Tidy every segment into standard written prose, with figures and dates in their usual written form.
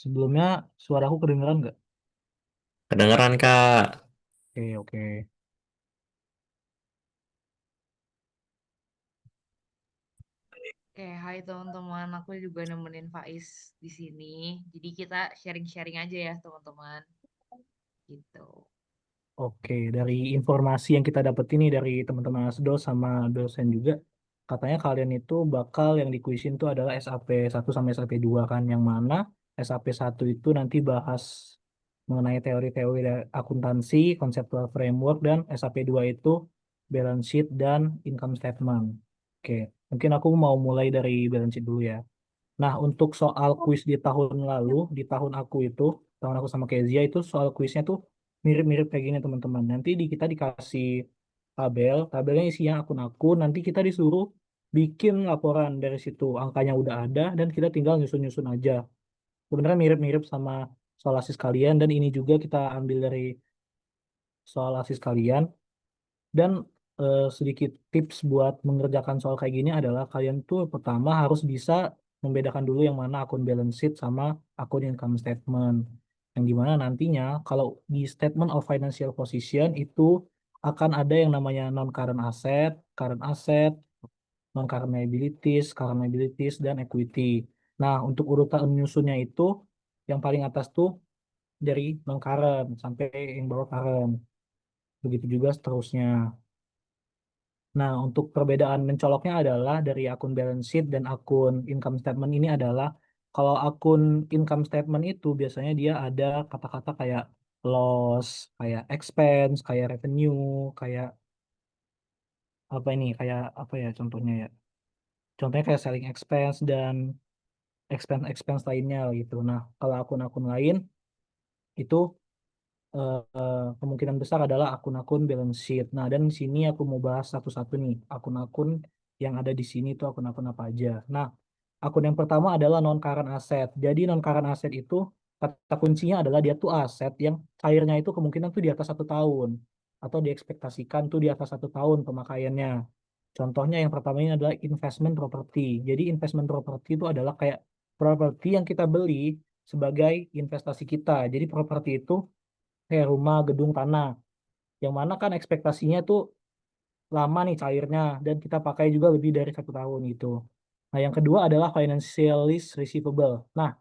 Sebelumnya suaraku kedengeran nggak? Kedengeran Kak. Oke, oke. Oke, hai teman-teman. Aku juga nemenin Faiz di sini. Jadi kita sharing-sharing aja ya, teman-teman. Gitu. Oke, dari informasi yang kita dapat ini dari teman-teman ASDO sama dosen juga, katanya kalian itu bakal yang dikuisin itu adalah SAP 1 sama SAP 2 kan, yang mana SAP 1 itu nanti bahas mengenai teori-teori akuntansi, conceptual framework, dan SAP 2 itu balance sheet dan income statement. Oke, mungkin aku mau mulai dari balance sheet dulu ya. Nah, untuk soal kuis di tahun lalu, di tahun aku sama Kezia itu soal kuisnya tuh mirip-mirip kayak gini teman-teman. Nanti kita dikasih tabelnya isinya akun-akun, nanti kita disuruh bikin laporan dari situ. Angkanya udah ada dan kita tinggal nyusun-nyusun aja. Sebenarnya mirip-mirip sama soal asis kalian dan ini juga kita ambil dari soal asis kalian. Dan sedikit tips buat mengerjakan soal kayak gini adalah kalian tuh pertama harus bisa membedakan dulu yang mana akun balance sheet sama akun income statement. Yang dimana nantinya kalau di statement of financial position itu akan ada yang namanya current asset, current liabilities, dan equity. Nah, untuk urutan menyusunnya itu yang paling atas tuh dari non current sampai yang bawah current. Begitu juga seterusnya. Nah, untuk perbedaan mencoloknya adalah dari akun balance sheet dan akun income statement ini adalah kalau akun income statement itu biasanya dia ada kata-kata kayak loss, kayak expense, kayak revenue, kayak apa ini, kayak apa ya contohnya ya. Contohnya kayak selling expense dan expense-expense lainnya gitu. Nah, kalau akun-akun lain itu kemungkinan besar adalah akun-akun balance sheet. Nah, dan di sini aku mau bahas satu-satu nih, akun-akun yang ada di sini itu akun-akun apa aja. Nah, akun yang pertama adalah non-current asset. Jadi non-current asset itu kata kuncinya adalah dia tuh aset yang cairnya itu kemungkinan tuh di atas 1 tahun atau diekspektasikan tuh di atas 1 tahun pemakaiannya. Contohnya yang pertama ini adalah investment property. Jadi investment property itu adalah kayak properti yang kita beli sebagai investasi kita. Jadi properti itu kayak rumah, gedung, tanah. Yang mana kan ekspektasinya tuh lama nih cairnya dan kita pakai juga lebih dari 1 tahun gitu. Nah, yang kedua adalah financial lease receivable. Nah,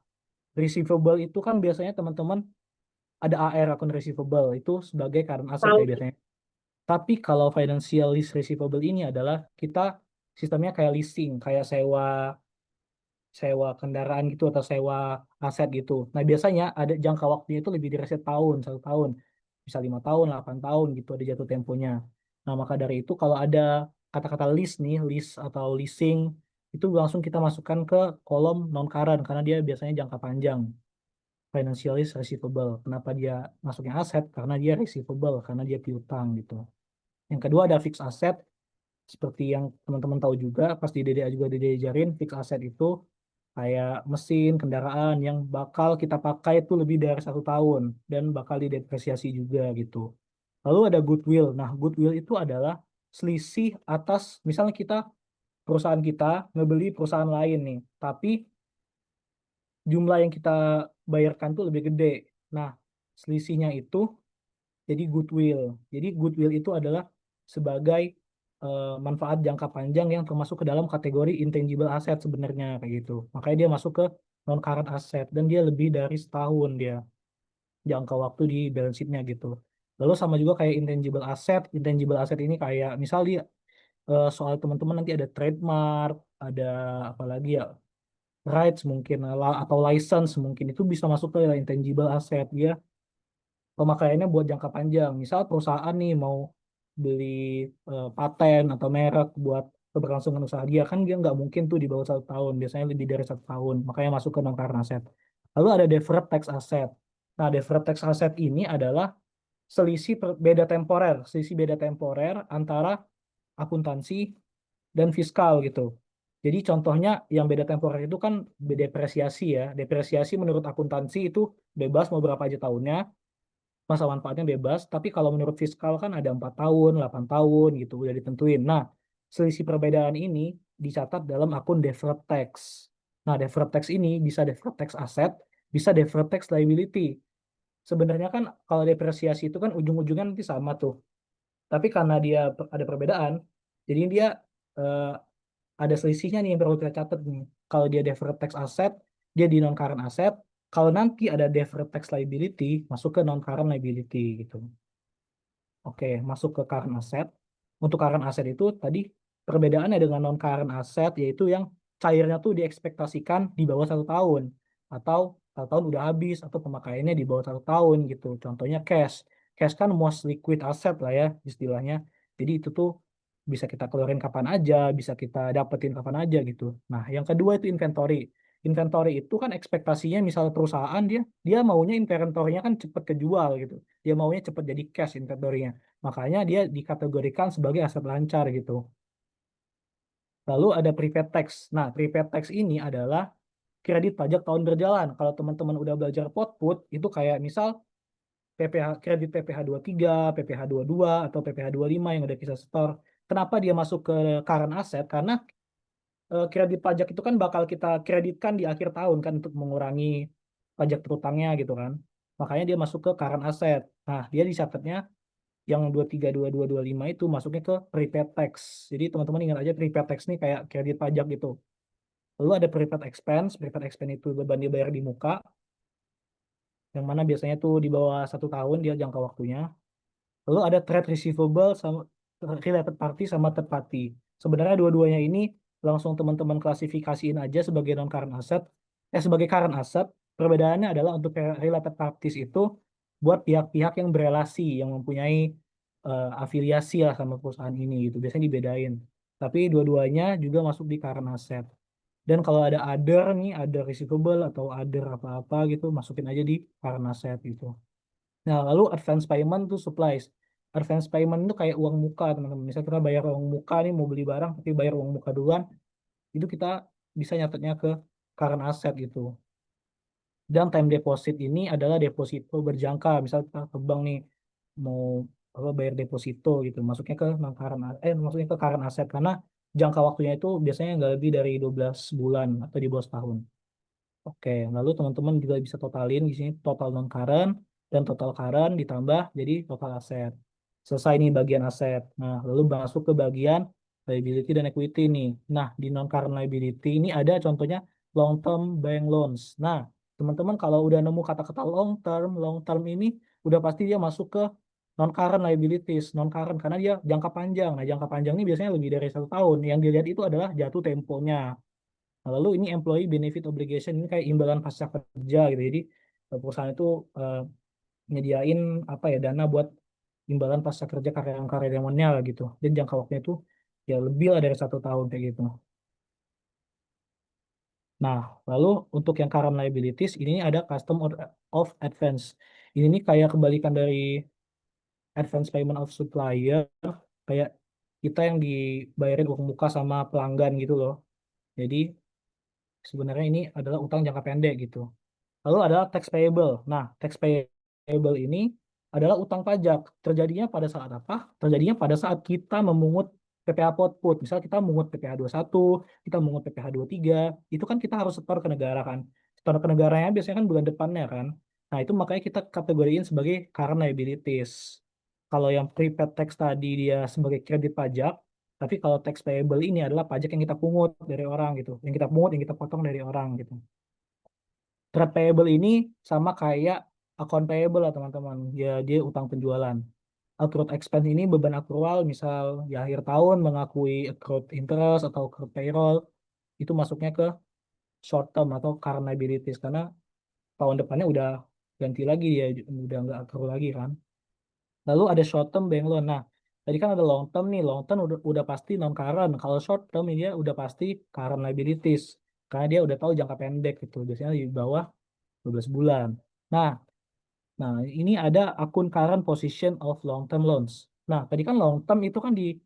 receivable itu kan biasanya teman-teman ada AR akun receivable itu sebagai current asset ya biasanya. Tapi kalau financial lease receivable ini adalah kita sistemnya kayak leasing, kayak sewa sewa kendaraan gitu atau sewa aset gitu. Nah, biasanya ada jangka waktunya itu lebih dari 1 tahun, 1 tahun. Bisa 5 tahun, 8 tahun gitu ada jatuh temponya. Nah, maka dari itu kalau ada kata-kata lease nih, lease atau leasing, itu langsung kita masukkan ke kolom non-current karena dia biasanya jangka panjang. Financial lease receivable. Kenapa dia masuknya aset? Karena dia receivable, karena dia piutang gitu. Yang kedua ada fixed asset. Seperti yang teman-teman tahu juga, pasti DDA juga diajarin, fixed asset itu kayak mesin, kendaraan yang bakal kita pakai itu lebih dari 1 tahun dan bakal didepresiasi juga gitu. Lalu ada goodwill. Nah, goodwill itu adalah selisih atas, misalnya perusahaan kita ngebeli perusahaan lain nih, tapi jumlah yang kita bayarkan tuh lebih gede. Nah, selisihnya itu jadi goodwill. Jadi goodwill itu adalah sebagai manfaat jangka panjang yang termasuk ke dalam kategori intangible asset sebenarnya kayak gitu. Makanya dia masuk ke non current asset dan dia lebih dari setahun dia jangka waktu di balance sheet-nya gitu. Lalu sama juga kayak intangible asset ini kayak misal dia soal teman-teman nanti ada trademark, ada apa lagi ya, rights mungkin atau license mungkin itu bisa masuk ke intangible asset. Dia pemakaiannya buat jangka panjang. Misal perusahaan nih mau beli paten atau merek buat keberlangsungan usaha dia kan dia nggak mungkin tuh di bawah 1 tahun. Biasanya lebih dari 1 tahun. Makanya masuk ke non-current asset. Lalu ada deferred tax asset. Nah, deferred tax asset ini adalah selisih beda temporer antara akuntansi dan fiskal gitu. Jadi contohnya yang beda temporer itu kan depresiasi ya. Depresiasi menurut akuntansi itu bebas mau berapa aja tahunnya, masa manfaatnya bebas, tapi kalau menurut fiskal kan ada 4 tahun, 8 tahun gitu, udah ditentuin. Nah, selisih perbedaan ini dicatat dalam akun deferred tax. Nah, deferred tax ini bisa deferred tax aset, bisa deferred tax liability. Sebenarnya kan kalau depresiasi itu kan ujung-ujungnya nanti sama tuh. Tapi karena dia ada perbedaan, jadi dia eh, ada selisihnya nih yang perlu kita catat nih. Kalau dia deferred tax asset, dia di non current asset. Kalau nanti ada deferred tax liability, masuk ke non current liability gitu. Oke, masuk ke current asset. Untuk current asset itu tadi perbedaannya dengan non current asset yaitu yang cairnya tuh diekspektasikan di bawah 1 tahun atau 1 tahun udah habis atau pemakaiannya di bawah 1 tahun gitu. Contohnya cash. Cash kan most liquid asset lah ya istilahnya. Jadi itu tuh bisa kita keluarin kapan aja, bisa kita dapetin kapan aja gitu. Nah, yang kedua itu inventory. Inventory itu kan ekspektasinya misal perusahaan dia maunya inventory-nya kan cepet kejual gitu. Dia maunya cepet jadi cash inventory-nya. Makanya dia dikategorikan sebagai aset lancar gitu. Lalu ada prepaid tax. Nah, prepaid tax ini adalah kredit pajak tahun berjalan. Kalau teman-teman udah belajar potput, itu kayak misal PPH, kredit PPh 23, PPh 22, atau PPh 25 yang udah kita store. Kenapa dia masuk ke current asset? Karena kredit pajak itu kan bakal kita kreditkan di akhir tahun kan untuk mengurangi pajak terutangnya gitu kan. Makanya dia masuk ke current asset. Nah, dia dicatatnya yang 23, 22, 25 itu masuknya ke prepaid tax. Jadi teman-teman ingat aja prepaid tax ini kayak kredit pajak gitu. Lalu ada prepaid expense. Prepaid expense itu beban dibayar di muka, yang mana biasanya tuh di bawah 1 tahun dia jangka waktunya. Lalu ada trade receivable sama related party sama third party. Sebenarnya dua-duanya ini langsung teman-teman klasifikasiin aja sebagai non current asset. Sebagai current asset, perbedaannya adalah untuk related parties itu buat pihak-pihak yang berelasi, yang mempunyai afiliasi lah sama perusahaan ini gitu. Biasanya dibedain. Tapi dua-duanya juga masuk di current asset. Dan kalau ada other nih, other receivable atau other apa-apa gitu, masukin aja di current asset gitu. Nah, lalu advance payment tuh supplies. Advance payment itu kayak uang muka, teman-teman. Misalnya kita bayar uang muka nih, mau beli barang, tapi bayar uang muka duluan, itu kita bisa nyatetnya ke current asset gitu. Dan time deposit ini adalah deposito berjangka. Misal kita ke bank nih, mau apa, bayar deposito gitu. Masuknya ke non current, maksudnya ke current asset. Karena jangka waktunya itu biasanya nggak lebih dari 12 bulan atau di bawah setahun. Oke, lalu teman-teman juga bisa totalin di sini total non current dan total current ditambah jadi total aset. Selesai nih bagian aset. Nah, lalu masuk ke bagian liability dan equity nih. Nah, di non current liability ini ada contohnya long term bank loans. Nah, teman-teman kalau udah nemu kata-kata long term ini udah pasti dia masuk ke non current liabilities, non current karena dia jangka panjang. Nah, jangka panjang ini biasanya lebih dari 1 tahun. Yang dilihat itu adalah jatuh temponya. Nah, lalu ini employee benefit obligation ini kayak imbalan pasca kerja gitu. Jadi perusahaan itu nyediain apa ya dana buat imbalan pasca kerja karyawan-karyawannya lah gitu. Dan jangka waktunya itu ya lebih lah dari 1 tahun kayak gitu. Nah, lalu untuk yang current liabilities ini ada custom of advance. Ini nih kayak kebalikan dari advance payment of supplier, kayak kita yang dibayarin uang muka sama pelanggan gitu loh. Jadi sebenarnya ini adalah utang jangka pendek gitu. Lalu ada tax payable. Nah, tax payable ini adalah utang pajak. Terjadinya pada saat apa? Terjadinya pada saat kita memungut PPh output. Misal kita mengungut PPh 21, kita mengungut PPh 23, itu kan kita harus setor ke negara kan. Setor ke negaranya biasanya kan bulan depannya kan. Nah, itu makanya kita kategoriin sebagai current liabilities. Kalau yang prepaid tax tadi dia sebagai kredit pajak, tapi kalau tax payable ini adalah pajak yang kita pungut dari orang gitu. Yang kita pungut, yang kita potong dari orang gitu. Trade payable ini sama kayak account payable lah teman-teman. Dia utang penjualan. Accrued expense ini beban akrual, misal di akhir tahun mengakui accrued interest atau accrued payroll, itu masuknya ke short term atau current liabilities karena tahun depannya udah ganti lagi dia, udah nggak accrue lagi kan. Lalu ada short term bank loan. Nah, tadi kan ada long term nih. Long term udah pasti non current. Kalau short term ini dia udah pasti current liabilities karena dia udah tahu jangka pendek gitu. Biasanya di bawah 12 bulan. Nah, nah, ini ada akun current position of long term loans. Nah, tadi kan long term itu kan di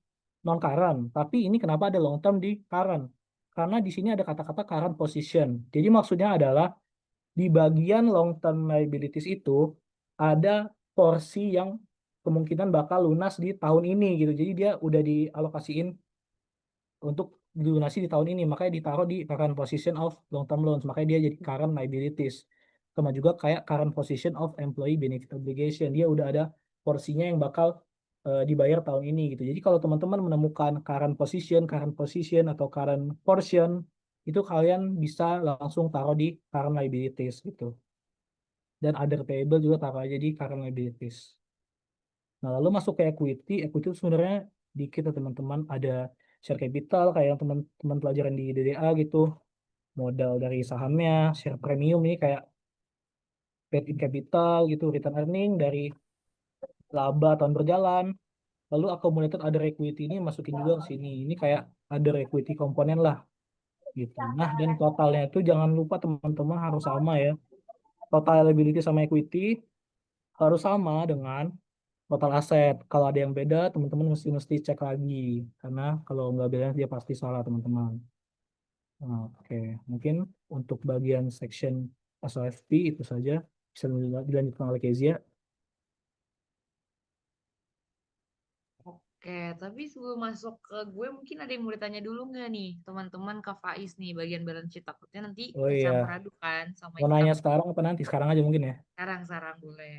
non current, tapi ini kenapa ada long term di current? Karena di sini ada kata-kata current position. Jadi maksudnya adalah di bagian long term liabilities itu ada porsi yang kemungkinan bakal lunas di tahun ini gitu. Jadi dia udah dialokasiin untuk dilunasi di tahun ini, makanya ditaruh di current position of long term loans, makanya dia jadi current liabilities. sama juga kayak current position of employee benefit obligation. Dia udah ada porsinya yang bakal dibayar tahun ini gitu. Jadi kalau teman-teman menemukan current position atau current portion, itu kalian bisa langsung taruh di current liabilities gitu. Dan other payable juga taruh aja di current liabilities. Nah, lalu masuk ke equity. Equity itu sebenarnya dikit ya teman-teman. Ada share capital kayak yang teman-teman pelajaran di DDA gitu. Modal dari sahamnya, share premium ini kayak paid in capital gitu, return earning dari laba tahun berjalan. Lalu accumulated other equity ini masukin juga ke sini. Ini kayak other equity komponen lah gitu. Nah, dan totalnya itu jangan lupa teman-teman harus sama ya. Total liability sama equity harus sama dengan total aset. Kalau ada yang beda, teman-teman mesti mesti cek lagi. Karena kalau nggak beda, dia pasti salah, teman-teman. Nah, oke, mungkin untuk bagian section SOFP itu saja. Bisa dilanjutkan oleh Kezia. Oke, tapi sebelum masuk ke gue mungkin ada yang mau ditanya dulu nggak nih teman-teman ke Faiz nih bagian balance sheet, takutnya nanti Oh kecampur iya, aduk kan sama mau income. nanya sekarang apa nanti? Sekarang aja mungkin ya. Sekarang boleh.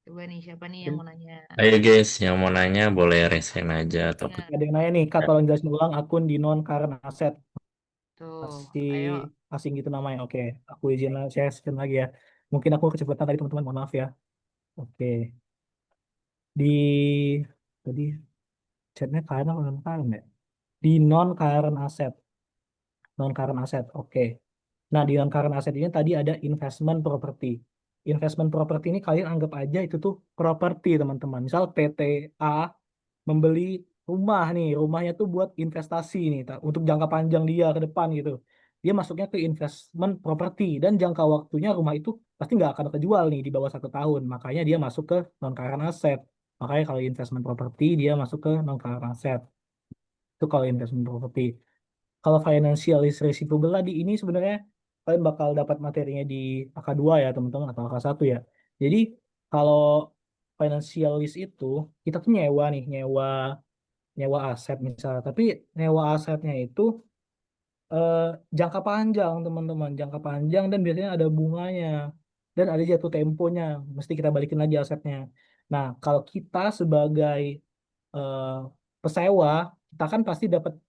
Coba nih siapa nih yang mau nanya? Ayo guys, yang mau nanya boleh resen aja atau Nah, Ada yang nanya nih, Kak, tolong jelasin ulang akun di non current asset. tuh, Masih ayo. asing gitu namanya. Oke, aku izin saya share lagi ya. Mungkin aku kecepatan tadi teman-teman, mohon maaf ya. Oke, di tadi chatnya current apa non current ya? Di non current asset, non current asset. Oke. Nah, di non current asset ini tadi ada investment property. Investment property ini kalian anggap aja itu tuh properti teman-teman. Misal PTA membeli rumah nih, rumahnya tuh buat investasi nih, untuk jangka panjang dia ke depan gitu. Dia masuknya ke investment property dan jangka waktunya rumah itu pasti nggak akan kejual nih di bawah 1 tahun. Makanya dia masuk ke non current asset. Makanya kalau investment property dia masuk ke non current asset. Itu kalau investment property. Kalau financial is receivable lah di ini sebenarnya kalian bakal dapat materinya di AK2 ya teman-teman atau AK1 ya. Jadi kalau financial list itu kita tuh nyewa nih, nyewa aset misalnya. Tapi nyewa asetnya itu eh, jangka panjang teman-teman, jangka panjang dan biasanya ada bunganya dan ada jatuh temponya. Mesti kita balikin lagi asetnya. Nah, kalau kita sebagai eh, pesewa, kita kan pasti dapat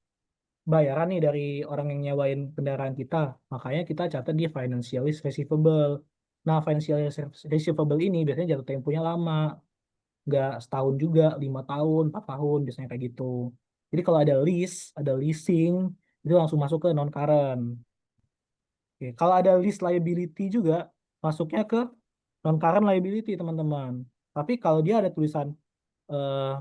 bayaran nih dari orang yang nyewain kendaraan kita. Makanya kita catat di financial is receivable. Nah, financial is receivable ini biasanya jatuh temponya lama, nggak setahun juga, 5 tahun, 4 tahun, biasanya kayak gitu. Jadi kalau ada lease, ada leasing, itu langsung masuk ke non current. Oke, kalau ada lease liability juga masuknya ke non current liability teman-teman. Tapi kalau dia ada tulisan eh,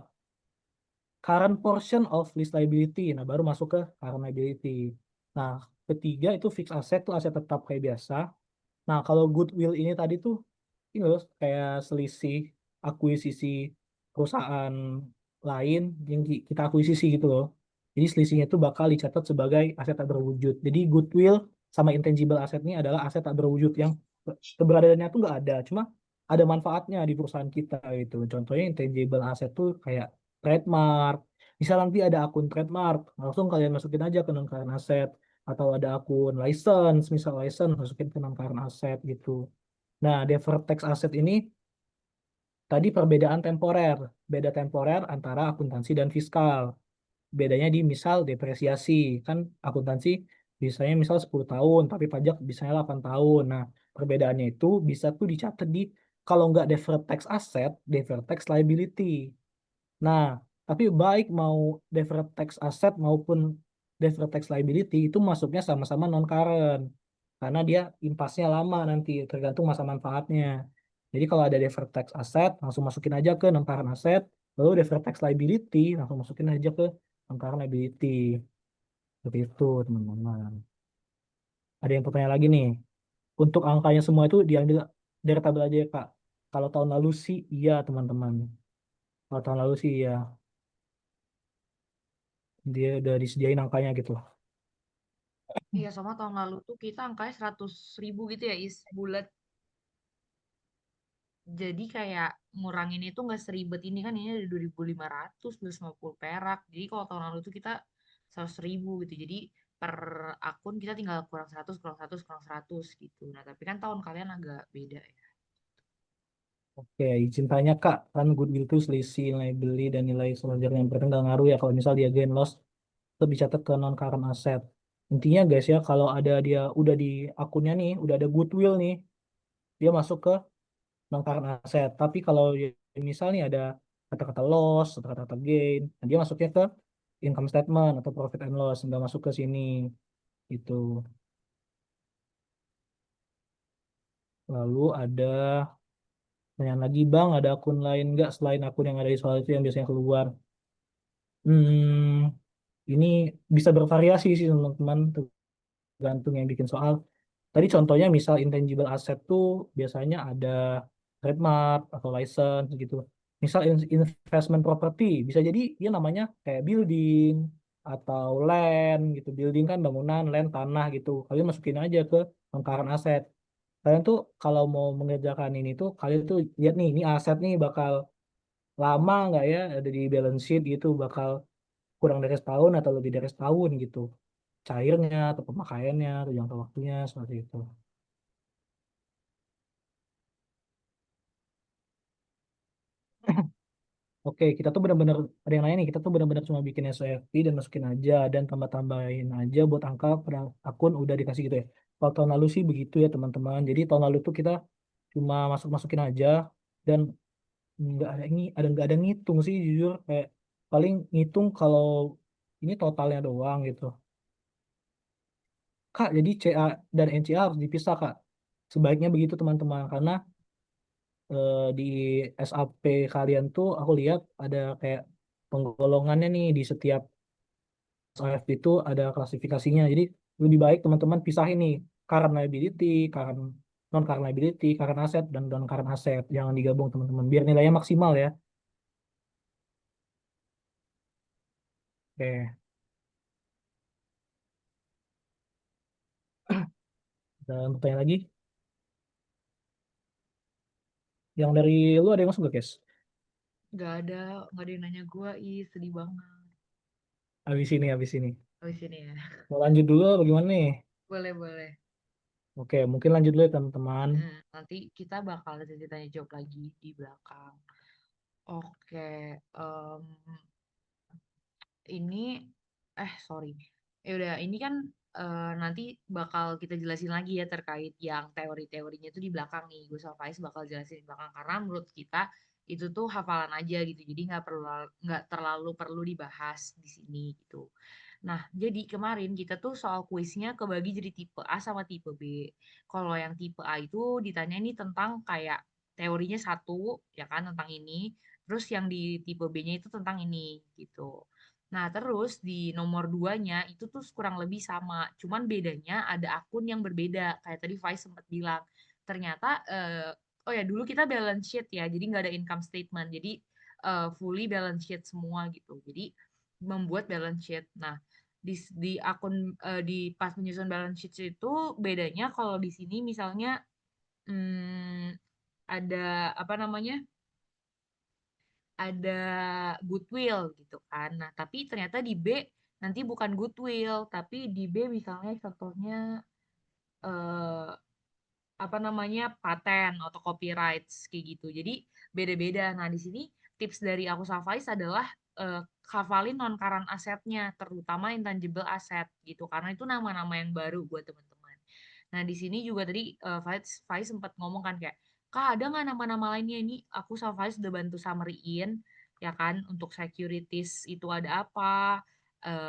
current portion of lease liability, nah baru masuk ke current liability. Nah, ketiga itu fixed asset tuh aset tetap kayak biasa. Nah, kalau goodwill ini tadi tuh ini loh kayak selisih akuisisi perusahaan lain yang kita akuisisi gitu loh. Jadi selisihnya itu bakal dicatat sebagai aset tak berwujud. Jadi goodwill sama intangible asset ini adalah aset tak berwujud yang keberadaannya tuh nggak ada, cuma ada manfaatnya di perusahaan kita gitu. Contohnya intangible asset tuh kayak trademark. Misal nanti ada akun trademark, langsung kalian masukin aja ke non current asset atau ada akun license, misal license masukin ke non current asset gitu. Nah, deferred tax asset ini tadi perbedaan temporer, beda temporer antara akuntansi dan fiskal. Bedanya di misal depresiasi, kan akuntansi biasanya misal 10 tahun, tapi pajak biasanya 8 tahun. Nah, perbedaannya itu bisa tuh dicatat di kalau nggak deferred tax asset, deferred tax liability. Nah, tapi baik mau deferred tax asset maupun deferred tax liability itu masuknya sama-sama non current karena dia impasnya lama nanti tergantung masa manfaatnya. Jadi kalau ada deferred tax asset langsung masukin aja ke non current asset, lalu deferred tax liability langsung masukin aja ke non current liability. Seperti itu, teman-teman. Ada yang bertanya lagi nih. Untuk angkanya semua itu diambil dari tabel aja ya, Kak. Kalau tahun lalu sih iya, teman-teman. Kalau tahun lalu sih iya. Dia udah disediain angkanya gitu. Iya, sama tahun lalu tuh kita angkanya 100.000 gitu ya, bulat. Jadi kayak ngurangin itu nggak seribet ini kan, ini ada 2.500, 250 perak. Jadi kalau tahun lalu tuh kita 100.000 gitu. Jadi per akun kita tinggal kurang 100, kurang 100, kurang 100 gitu. Nah, tapi kan tahun kalian agak beda ya. Oke, izin tanya Kak, kan goodwill itu selisih nilai beli dan nilai selanjutnya yang berarti nggak ngaruh ya kalau misal dia gain loss itu dicatat ke non current asset. Intinya guys ya, kalau ada dia udah di akunnya nih, udah ada goodwill nih, dia masuk ke non current asset. Tapi kalau misal nih ada kata-kata loss atau kata-kata gain, nah dia masuknya ke income statement atau profit and loss, nggak masuk ke sini gitu. Lalu ada pertanyaan lagi Bang, ada akun lain nggak selain akun yang ada di soal itu yang biasanya keluar? Hmm, ini bisa bervariasi sih teman-teman, tergantung yang bikin soal. Tadi contohnya misal intangible asset tuh biasanya ada trademark atau license gitu. Misal investment property bisa jadi dia namanya kayak building atau land gitu. Building kan bangunan, land tanah gitu. Kalian masukin aja ke non-current asset. Kalian tuh kalau mau mengerjakan ini tuh kalian tuh lihat nih ini aset nih bakal lama nggak ya ada di balance sheet gitu, bakal kurang dari setahun atau lebih dari setahun gitu cairnya atau pemakaiannya atau jangka waktunya seperti itu. Oke, kita tuh benar-benar ada yang nanya nih, kita tuh benar-benar cuma bikin SOFP dan masukin aja dan tambah-tambahin aja buat angka pada akun udah dikasih gitu ya. Kalau tahun lalu sih begitu ya teman-teman. Jadi tahun lalu tuh kita cuma masuk-masukin aja dan nggak ada ngitung sih jujur kayak paling ngitung kalau ini totalnya doang gitu. Kak, jadi CA dan NCA harus dipisah Kak. Sebaiknya begitu teman-teman karena di SAP kalian tuh aku lihat ada kayak penggolongannya nih di setiap SAF itu ada klasifikasinya. Jadi lebih baik teman-teman pisahin nih current liability, current non current liability, current asset dan non current asset. Jangan digabung teman-teman biar nilainya maksimal ya. Oke, dan pertanyaan lagi. Yang dari lu ada yang masuk gak, Kes? Nggak ada yang nanya gue, ih sedih banget. Habis ini, habis ini. Habis ini ya. Mau lanjut dulu bagaimana nih? Boleh, boleh. Oke, mungkin lanjut dulu ya teman-teman. Nanti kita bakal tanya jawab lagi di belakang. Oke, ini sorry. Ya udah, ini kan nanti bakal kita jelasin lagi ya terkait yang teori-teorinya itu di belakang nih. Gue sama Faiz bakal jelasin di belakang karena menurut kita itu tuh hafalan aja gitu. Jadi nggak terlalu perlu dibahas di sini gitu. Nah, jadi kemarin kita tuh soal kuisnya kebagi jadi tipe A sama tipe B. Kalau yang tipe A itu ditanya ini tentang kayak teorinya satu, ya kan, tentang ini. Terus yang di tipe B-nya itu tentang ini, gitu. Nah, terus di nomor duanya itu tuh kurang lebih sama. Cuman bedanya ada akun yang berbeda. Kayak tadi Faiz sempat bilang. Ternyata, oh ya dulu kita balance sheet ya. Jadi nggak ada income statement. Jadi fully balance sheet semua gitu. Jadi membuat balance sheet. Nah, di akun di pas menyusun balance sheet itu bedanya kalau di sini misalnya hmm, ada apa namanya? Ada goodwill gitu kan. Nah, tapi ternyata di B nanti bukan goodwill, tapi di B misalnya contohnya eh, apa namanya paten atau copyrights kayak gitu. Jadi beda-beda. Nah, di sini tips dari aku sama Faiz adalah hafalin non current asetnya, terutama intangible asset gitu. Karena itu nama-nama yang baru buat teman-teman. Nah, di sini juga tadi Faiz sempat ngomong kan kayak, Kak, ada nggak nama-nama lainnya ini? Aku sama Faiz udah bantu summary-in, ya kan, untuk securities itu ada apa,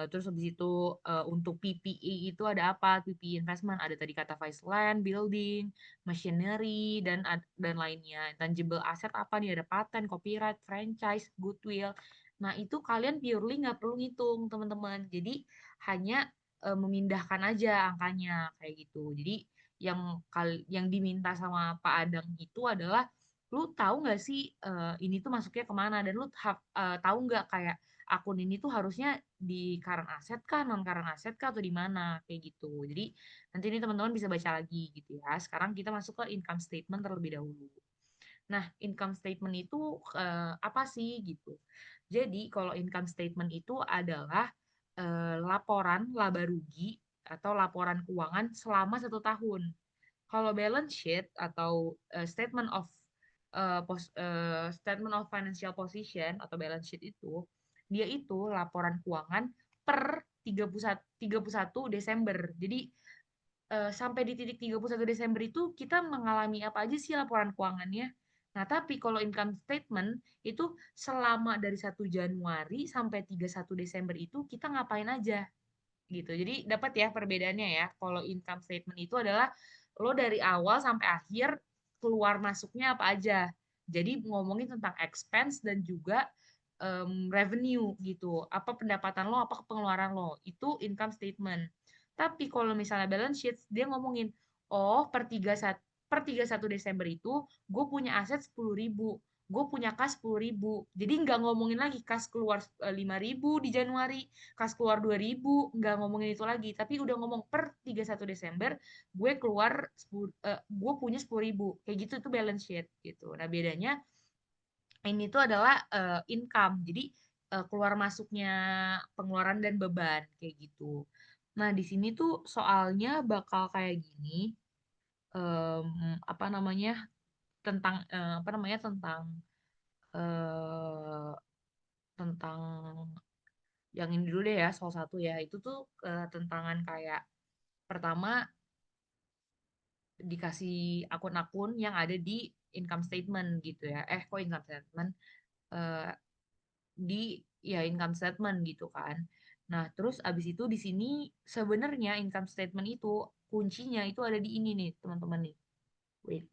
terus habis itu untuk PPE itu ada apa, PPE investment, ada tadi kata Faiz land, building, machinery, dan lainnya. Tangible asset apa nih, ada patent, copyright, franchise, goodwill. Nah, itu kalian purely nggak perlu ngitung, teman-teman. Jadi, hanya memindahkan aja angkanya kayak gitu. Jadi yang diminta sama Pak Adang itu adalah lu tahu nggak sih ini tuh masuknya kemana dan lu tahu nggak kayak akun ini tuh harusnya di current asset kah, non current asset kah atau di mana kayak gitu. Jadi nanti ini teman-teman bisa baca lagi gitu ya. Sekarang kita masuk ke income statement terlebih dahulu. Nah, income statement itu apa sih gitu. Jadi kalau income statement itu adalah laporan laba rugi atau laporan keuangan selama 1 tahun. Kalau balance sheet atau statement of financial position atau balance sheet itu, dia itu laporan keuangan per 31 Desember. Jadi sampai di titik 31 Desember itu kita mengalami apa aja sih laporan keuangannya. Nah, tapi kalau income statement itu selama dari 1 Januari sampai 31 Desember itu kita ngapain aja gitu. Jadi dapat ya perbedaannya ya. Kalau income statement itu adalah lo dari awal sampai akhir keluar masuknya apa aja. Jadi ngomongin tentang expense dan juga revenue gitu. Apa pendapatan lo, apa pengeluaran lo. Itu income statement. Tapi kalau misalnya balance sheet, dia ngomongin, oh per 31 Desember itu gue punya aset 10.000, gue punya kas 10.000. Jadi nggak ngomongin lagi kas keluar 5.000 di Januari, kas keluar 2.000, nggak ngomongin itu lagi, tapi udah ngomong per 31 Desember gue keluar gue punya 10.000, kayak gitu itu balance sheet gitu. Nah bedanya ini tuh adalah income, jadi keluar masuknya pengeluaran dan beban kayak gitu. Nah di sini tuh soalnya bakal kayak gini, apa namanya tentang apa namanya eh, tentang yang ini dulu deh ya, soal 1 ya. Itu tuh tentangan kayak pertama dikasih akun-akun yang ada di income statement gitu ya. Kok income statement? Eh, di ya income statement gitu kan. Nah, terus abis itu di sini sebenarnya income statement itu kuncinya itu ada di ini nih, teman-teman nih. Wait.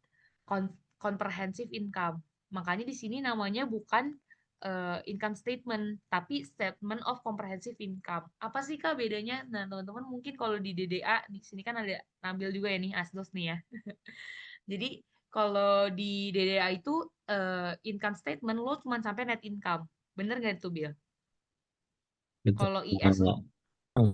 Comprehensive income. Makanya di sini namanya bukan income statement, tapi statement of comprehensive income. Apa sih Kak bedanya? Nah, teman-teman mungkin kalau di DDA, di sini kan ada Nabil juga ya nih, Asdos nih ya. Jadi kalau di DDA itu income statement lo cuma sampai net income. Bener nggak itu, Bill? Betul. Kalau IS lo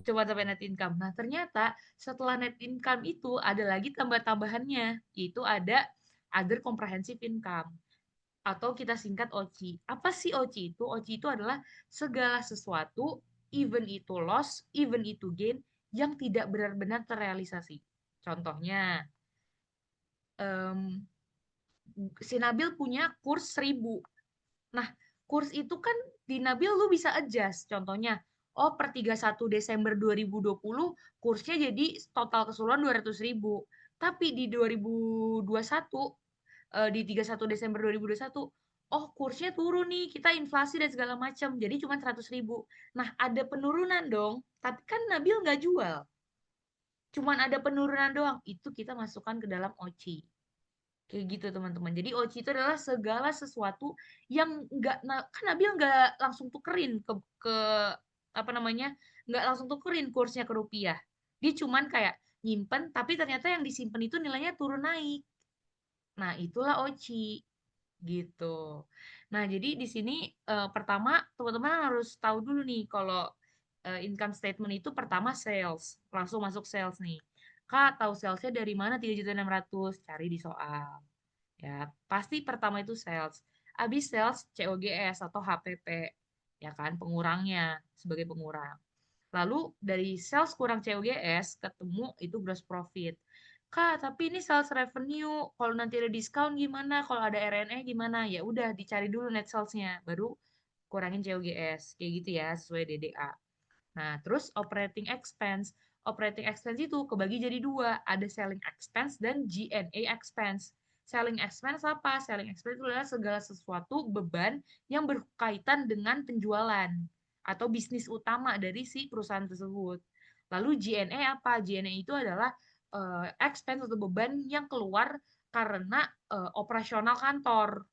cuma sampai net income. Nah, ternyata setelah net income itu ada lagi tambah-tambahannya, yaitu ada other comprehensive income atau kita singkat OCI. Apa sih OCI itu? OCI itu adalah segala sesuatu, even itu loss, even itu gain, yang tidak benar-benar terrealisasi. Contohnya, em, si Nabil punya kurs 1.000. Nah, kurs itu kan di Nabil lu bisa adjust. Contohnya, oh per 31 Desember 2020 kursnya jadi total keseluruhan 200.000. Tapi di 2021 di 31 Desember 2021, oh kursnya turun nih, kita inflasi dan segala macam, jadi cuma 100.000. Nah, ada penurunan dong, tapi kan Nabil nggak jual. Cuman ada penurunan doang, itu kita masukkan ke dalam OCI. Kayak gitu teman-teman. Jadi OCI itu adalah segala sesuatu yang kan Nabil nggak langsung tukerin ke apa namanya, nggak langsung tukerin kursnya ke rupiah. Dia cuman kayak nyimpen, tapi ternyata yang disimpan itu nilainya turun naik. Nah, itulah OCI gitu. Nah, jadi di sini pertama teman-teman harus tahu dulu nih kalau income statement itu pertama sales, langsung masuk sales nih. Kak, tahu salesnya dari mana 3.600.000? Cari di soal. Ya, pasti pertama itu sales. Habis sales COGS atau HPP, ya kan, pengurangnya sebagai pengurang. Lalu dari sales kurang COGS ketemu itu gross profit. Kak, tapi ini sales revenue, kalau nanti ada diskon gimana? Kalau ada RNE gimana? Ya udah dicari dulu net salesnya, baru kurangin COGS. Kayak gitu ya, sesuai DDA. Nah, terus operating expense. Operating expense itu kebagi jadi 2, ada selling expense dan G&A expense. Selling expense apa? Selling expense itu adalah segala sesuatu beban yang berkaitan dengan penjualan atau bisnis utama dari si perusahaan tersebut. Lalu G&A apa? G&A itu adalah expense atau beban yang keluar karena operasional kantor.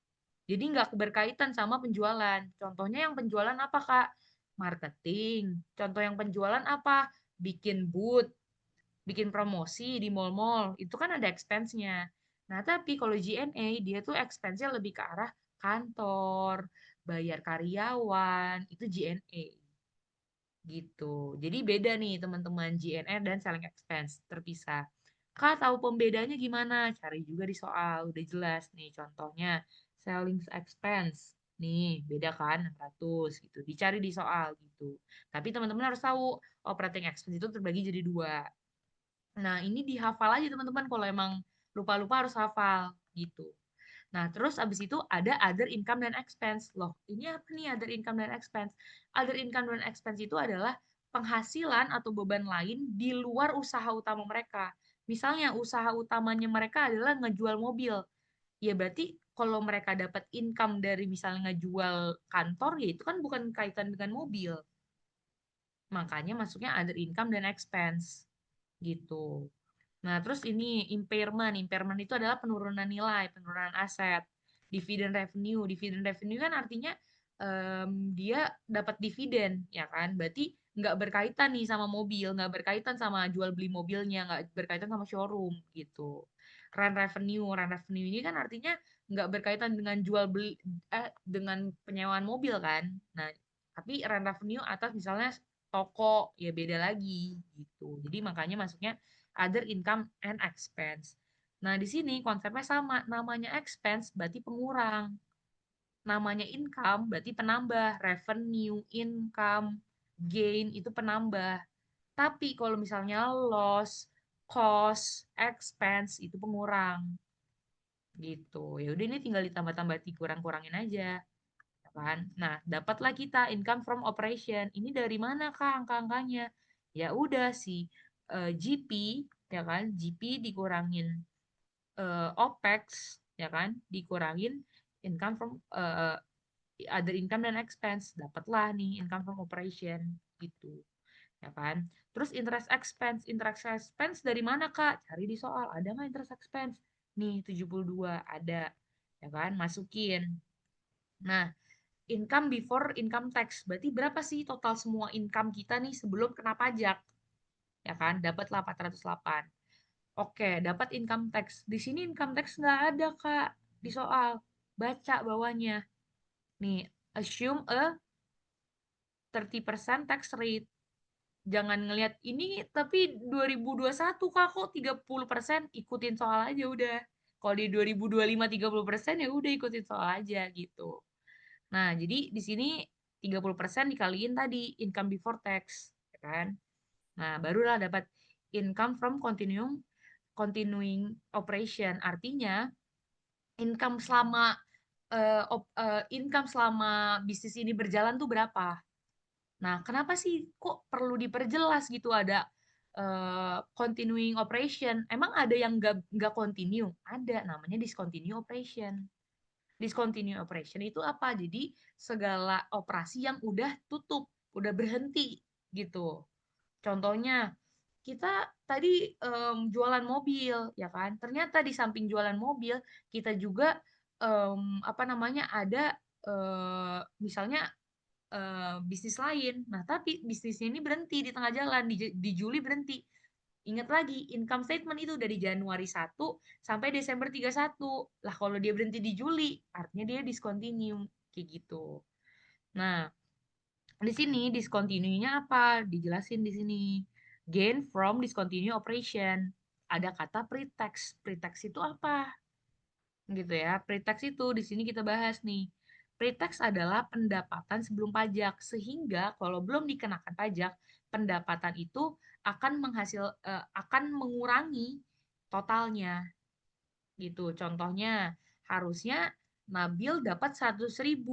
Jadi nggak berkaitan sama penjualan. Contohnya yang penjualan apa, Kak? Marketing. Contoh yang penjualan apa? Bikin booth, bikin promosi di mall-mall. Itu kan ada expense-nya. Nah, tapi kalau G&A, dia tuh expense-nya lebih ke arah kantor, bayar karyawan, itu G&A. Gitu. Jadi beda nih teman-teman, G&A dan selling expense, terpisah. Kak, tahu pembedanya gimana? Cari juga di soal, udah jelas nih contohnya. Selling expense. Nih, beda kan 600 gitu. Dicari di soal gitu. Tapi teman-teman harus tahu operating expense itu terbagi jadi 2. Nah, ini dihafal aja teman-teman, kalau emang lupa-lupa harus hafal gitu. Nah, terus abis itu ada other income dan expense. Loh, ini apa nih other income dan expense? Other income dan expense itu adalah penghasilan atau beban lain di luar usaha utama mereka. Misalnya usaha utamanya mereka adalah ngejual mobil. Ya berarti kalau mereka dapat income dari misalnya ngejual kantor, ya itu kan bukan kaitan dengan mobil. Makanya masuknya other income dan expense gitu. Nah, terus ini impairment. Impairment itu adalah penurunan nilai, penurunan aset. Dividen revenue. Dividen revenue kan artinya dia dapat dividen, ya kan? Berarti nggak berkaitan nih sama mobil, nggak berkaitan sama jual beli mobilnya, nggak berkaitan sama showroom gitu. Rent revenue. Rent revenue ini kan artinya nggak berkaitan dengan jual beli dengan penyewaan mobil kan. Nah, tapi rent revenue atas misalnya toko ya beda lagi gitu. Jadi makanya masuknya other income and expense. Nah, di sini konsepnya sama, namanya expense berarti pengurang. Namanya income berarti penambah, revenue, income, gain itu penambah. Tapi kalau misalnya loss, cost, expense itu pengurang gitu. Ya udah ini tinggal ditambah-tambah dikurang-kurangin aja, ya kan? Nah, dapatlah kita income from operation. Ini dari mana Kak angka-angkanya? Ya udah si GP, ya kan? GP dikurangin OPEX, ya kan? Dikurangin income from other income dan expense. Dapatlah nih income from operation gitu, ya kan? Terus interest expense. Interest expense dari mana Kak? Cari di soal. Ada nggak interest expense? Nih 72 ada, ya kan? Masukin. Nah, income before income tax. Berarti berapa sih total semua income kita nih sebelum kena pajak? Ya kan? Dapatlah 408. Oke, dapat income tax. Di sini income tax nggak ada, Kak. Di soal. Baca bawahnya. Nih, assume a 30% tax rate. Jangan ngelihat ini tapi 2021 Kak kok 30%, ikutin soal aja udah. Kalau di 2025 30% ya udah ikutin soal aja gitu. Nah, jadi di sini 30% dikaliin tadi income before tax, ya kan? Nah, barulah dapat income from continuing operation. Artinya income selama income selama bisnis ini berjalan tuh berapa? Nah, kenapa sih kok perlu diperjelas gitu ada continuing operation? Emang ada yang nggak continue? Ada, namanya discontinue operation. Discontinue operation itu apa? Jadi segala operasi yang udah tutup, udah berhenti gitu. Contohnya, kita tadi jualan mobil, ya kan? Ternyata di samping jualan mobil, kita juga apa namanya ada misalnya bisnis lain. Nah, tapi bisnisnya ini berhenti di tengah jalan, di Juli berhenti. Ingat lagi, income statement itu dari Januari 1 sampai Desember 31. Lah, kalau dia berhenti di Juli, artinya dia discontinue. Kayak gitu. Nah, di sini discontinue-nya apa? Dijelasin di sini. Gain from discontinue operation. Ada kata pre-tax. Pre-tax itu apa? Gitu ya. Pre-tax itu di sini kita bahas nih. Pre-tax adalah pendapatan sebelum pajak, sehingga kalau belum dikenakan pajak, pendapatan itu akan mengurangi totalnya. Gitu. Contohnya, harusnya Nabil dapat 100.000,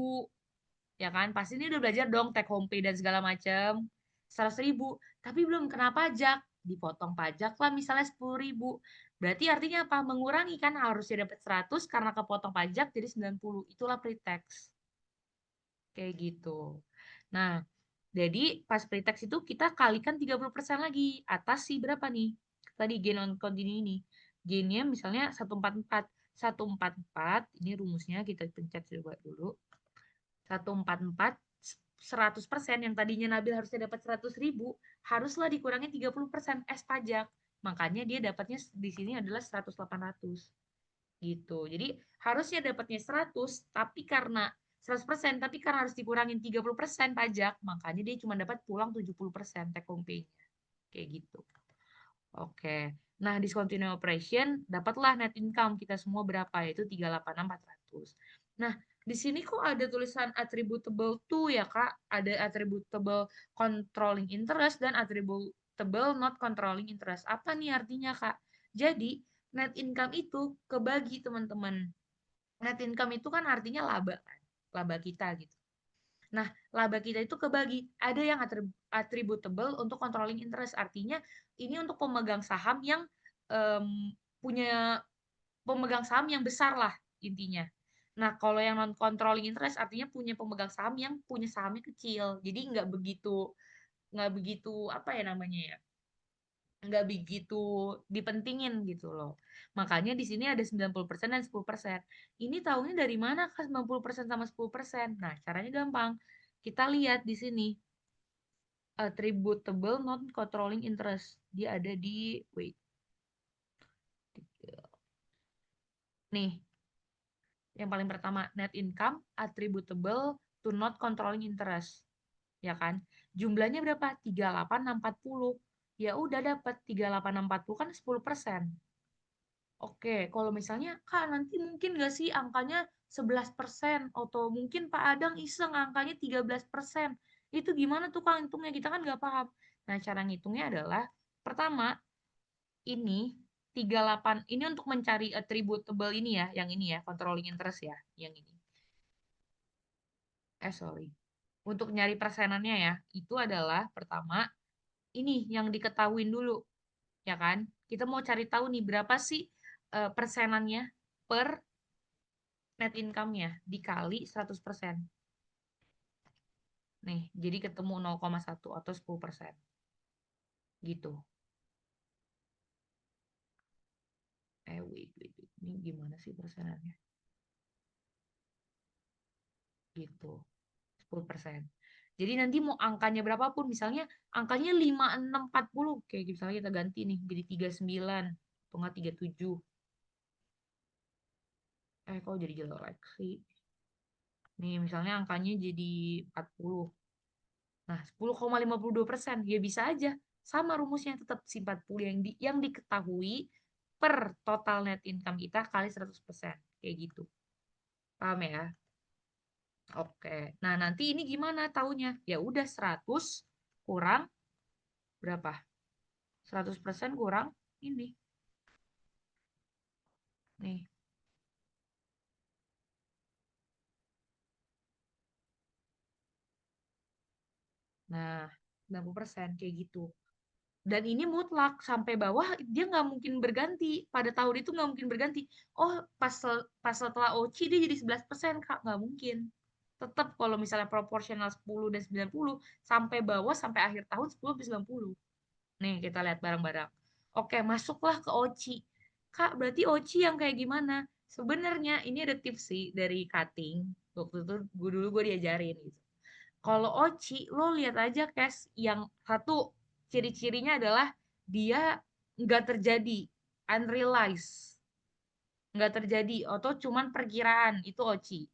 ya kan? Pasti ini udah belajar dong take home pay dan segala macam. 100.000, tapi belum kena pajak, dipotong pajak lah misalnya 10.000. Berarti artinya apa? Mengurangi kan harusnya dapat 100 karena kepotong pajak jadi 90. Itulah pre-tax. Kayak gitu. Nah, jadi pas pre-tax itu kita kalikan 30% lagi. Atas sih berapa nih? Tadi gain on continue ini. Gainnya misalnya 144. 144, ini rumusnya kita pencet coba dulu. 144, 100% yang tadinya Nabil harusnya dapat 100.000, haruslah dikurangi 30% pajak. Makanya dia dapatnya di sini adalah 100.800. Gitu. Jadi harusnya dapatnya 100, tapi karena 100%, tapi karena harus dikurangin 30% pajak, makanya dia cuma dapat pulang 70% take home pay-nya. Kayak gitu. Oke. Nah, discontinue operation dapatlah net income kita semua berapa, yaitu 386.400. Nah, Di sini kok ada tulisan attributable to ya, Kak? Ada attributable controlling interest dan attributable not controlling interest. Apa nih artinya, Kak? Jadi, net income itu kebagi, teman-teman. Net income itu kan artinya laba kan? Laba kita gitu. Nah, laba kita itu kebagi. Ada yang attributable untuk controlling interest. Artinya ini untuk pemegang saham yang punya pemegang saham yang besar lah intinya. Nah, kalau yang non controlling interest artinya punya pemegang saham yang punya sahamnya kecil. Jadi nggak begitu apa ya namanya ya? Nggak begitu dipentingin gitu loh. Makanya di sini ada 90% dan 10%. Ini tahunya dari mana Kak 90% sama 10%? Nah, caranya gampang. Kita lihat di sini attributable non controlling interest. Dia ada di wait. Nih, yang paling pertama net income attributable to not controlling interest. Ya kan? Jumlahnya berapa? 38,640. Ya udah dapat 38,640 kan 10%. Oke, kalau misalnya Kak nanti mungkin nggak sih angkanya 11% atau mungkin Pak Adang iseng angkanya 13%. Itu gimana tuh Kak hitungnya? Kita kan nggak paham. Nah, cara ngitungnya adalah pertama ini 38 ini untuk mencari attributable ini ya, yang ini ya, controlling interest ya, yang ini. Sorry. Untuk nyari persenannya ya, itu adalah pertama ini yang diketahuin dulu, ya kan? Kita mau cari tahu nih berapa sih persenannya per net income-nya dikali 100%. Nih, jadi ketemu 0,1 atau 10%. Gitu. Wait. Ini gimana sih persenannya? Gitu. 10%. Jadi nanti mau angkanya berapapun, misalnya angkanya 5640, kayak misalnya kita ganti nih jadi 39 atau enggak 37. Kok jadi jelek sih? Nih, misalnya angkanya jadi 40. Nah, 10,52%. Ya bisa aja. Sama rumusnya tetap si 40 yang diketahui per total net income kita kali 100%. Kayak gitu. Paham ya? Oke. Nah, nanti ini gimana taunya? Ya udah 100 kurang berapa? 100% kurang ini. Nih. Nah, 90% kayak gitu. Dan ini mutlak sampai bawah dia nggak mungkin berganti. Pada tahun itu nggak mungkin berganti. Oh, pas setelah OCI dia jadi 11%, Kak. Nggak mungkin. Tetap kalau misalnya proporsional 10 dan 90 sampai bawah sampai akhir tahun 10 sampai 90. Nih, kita lihat bareng-bareng. Oke, masuklah ke OCI. Kak, berarti OCI yang kayak gimana? Sebenarnya ini ada tips sih dari cutting. Waktu itu gue diajarin gitu. Kalau Oci, lo lihat aja cash yang satu ciri-cirinya adalah dia nggak terjadi, unrealized, nggak terjadi, atau cuman perkiraan, itu Oci.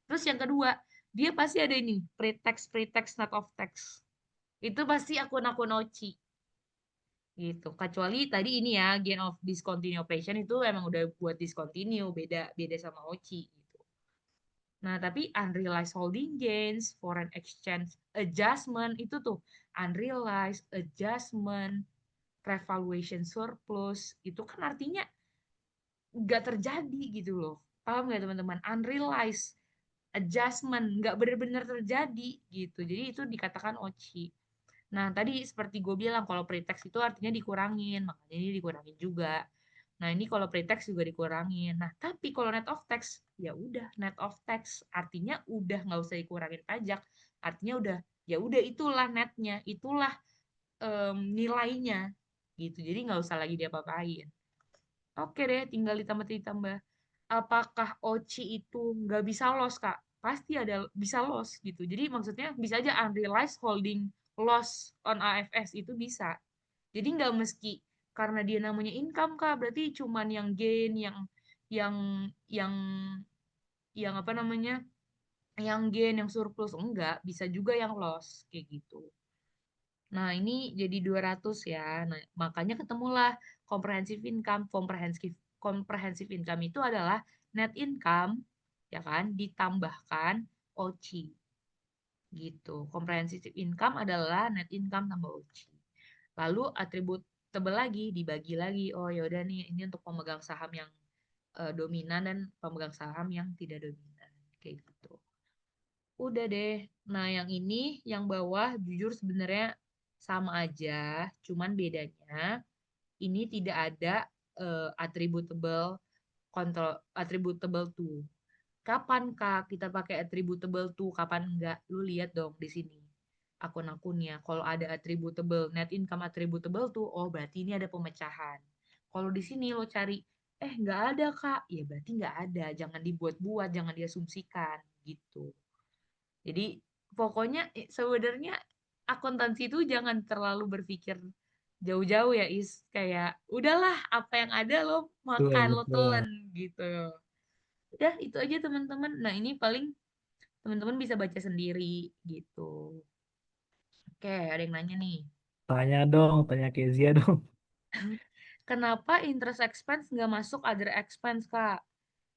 Terus yang kedua, dia pasti ada ini, pre-tax, not of tax. Itu pasti akun-akun Oci. Gitu. Kecuali tadi ini ya, gain of discontinue operation itu emang udah buat discontinue, beda sama Oci. Nah, tapi unrealized holding gains, foreign exchange adjustment itu tuh unrealized adjustment, revaluation surplus itu kan artinya nggak terjadi gitu loh. Paham nggak teman-teman? Unrealized adjustment nggak benar-benar terjadi gitu. Jadi itu dikatakan OCI. Nah, tadi seperti gue bilang kalau pre-tax itu artinya dikurangin, makanya ini dikurangin juga. Nah, ini kalau pre-tax juga dikurangin. Nah, tapi kalau net of tax, ya udah net of tax artinya udah nggak usah dikurangin pajak. Artinya udah ya udah itulah netnya, itulah nilainya gitu. Jadi nggak usah lagi diapa-apain. Oke deh, tinggal ditambah. Apakah OCI itu nggak bisa loss, Kak? Pasti ada bisa loss gitu. Jadi maksudnya bisa aja unrealized holding loss on AFS itu bisa. Jadi nggak meski karena dia namanya income, Kak, berarti cuman yang gain, yang yang yang apa namanya? Yang gain, yang surplus enggak, bisa juga yang loss kayak gitu. Nah, ini jadi 200 ya. Nah, makanya ketemulah comprehensive income. Comprehensive income itu adalah net income ya kan, ditambahkan OCI. Gitu. Comprehensive income adalah net income tambah OCI. Lalu atribut tebel lagi dibagi lagi. Oh ya udah nih, ini untuk pemegang saham yang dominan dan pemegang saham yang tidak dominan. Kayak gitu. Udah deh. Nah, yang ini yang bawah jujur sebenarnya sama aja, cuman bedanya ini tidak ada attributable to. Kapan Kak kita pakai attributable to, kapan enggak? Lu lihat dong di sini akun-akunnya. Kalau ada attributable, net income attributable to, oh berarti ini ada pemecahan. Kalau di sini lo cari, nggak ada Kak, ya berarti nggak ada. Jangan dibuat-buat, jangan diasumsikan gitu. Jadi pokoknya sebenarnya akuntansi itu jangan terlalu berpikir jauh-jauh ya Is. Kayak udahlah apa yang ada lo Betul, makan, lo betul. telan gitu. Udah itu aja teman-teman. Nah ini paling teman-teman bisa baca sendiri gitu. Oke, ada yang nanya nih. Tanya dong, tanya Kezia dong. Kenapa interest expense nggak masuk other expense, Kak?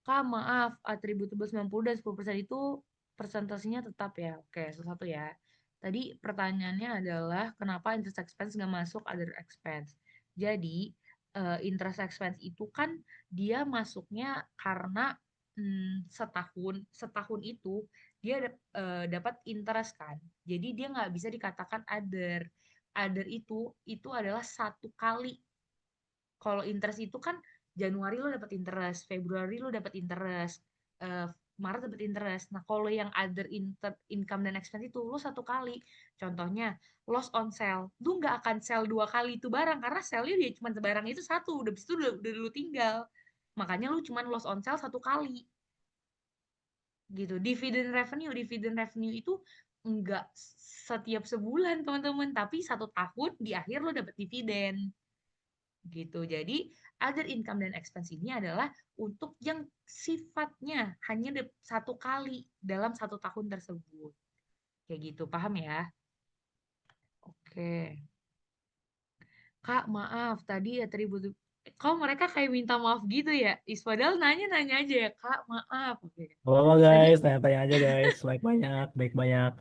Kak, maaf, attributable 90 dan 10% itu persentasenya tetap ya. Oke, satu-satu ya. Tadi pertanyaannya adalah kenapa interest expense nggak masuk other expense. Jadi, interest expense itu kan dia masuknya karena setahun itu dia dapat interest kan. Jadi dia nggak bisa dikatakan other. Other itu adalah satu kali. Kalau interest itu kan Januari lo dapat interest, Februari lo dapat interest, eh, Maret dapat interest. Nah, kalau yang other income dan expense itu lo satu kali. Contohnya, loss on sale. Lu nggak akan sell 2 kali itu barang karena sale-nya dia cuma barang itu satu, udah itu udah lu tinggal. Makanya lu cuma loss on sale satu kali. Gitu. Dividen revenue itu enggak setiap sebulan, teman-teman, tapi 1 tahun di akhir lo dapat dividen gitu. Jadi other income dan expense ini adalah untuk yang sifatnya hanya satu kali dalam 1 tahun tersebut. Kayak gitu, paham ya? Oke. Kak, maaf, tadi atribut kok mereka kayak minta maaf gitu ya? Padahal nanya-nanya aja ya, Kak, maaf. Oke. Halo Tadi guys, tanya-tanya aja guys. Like banyak, baik banyak.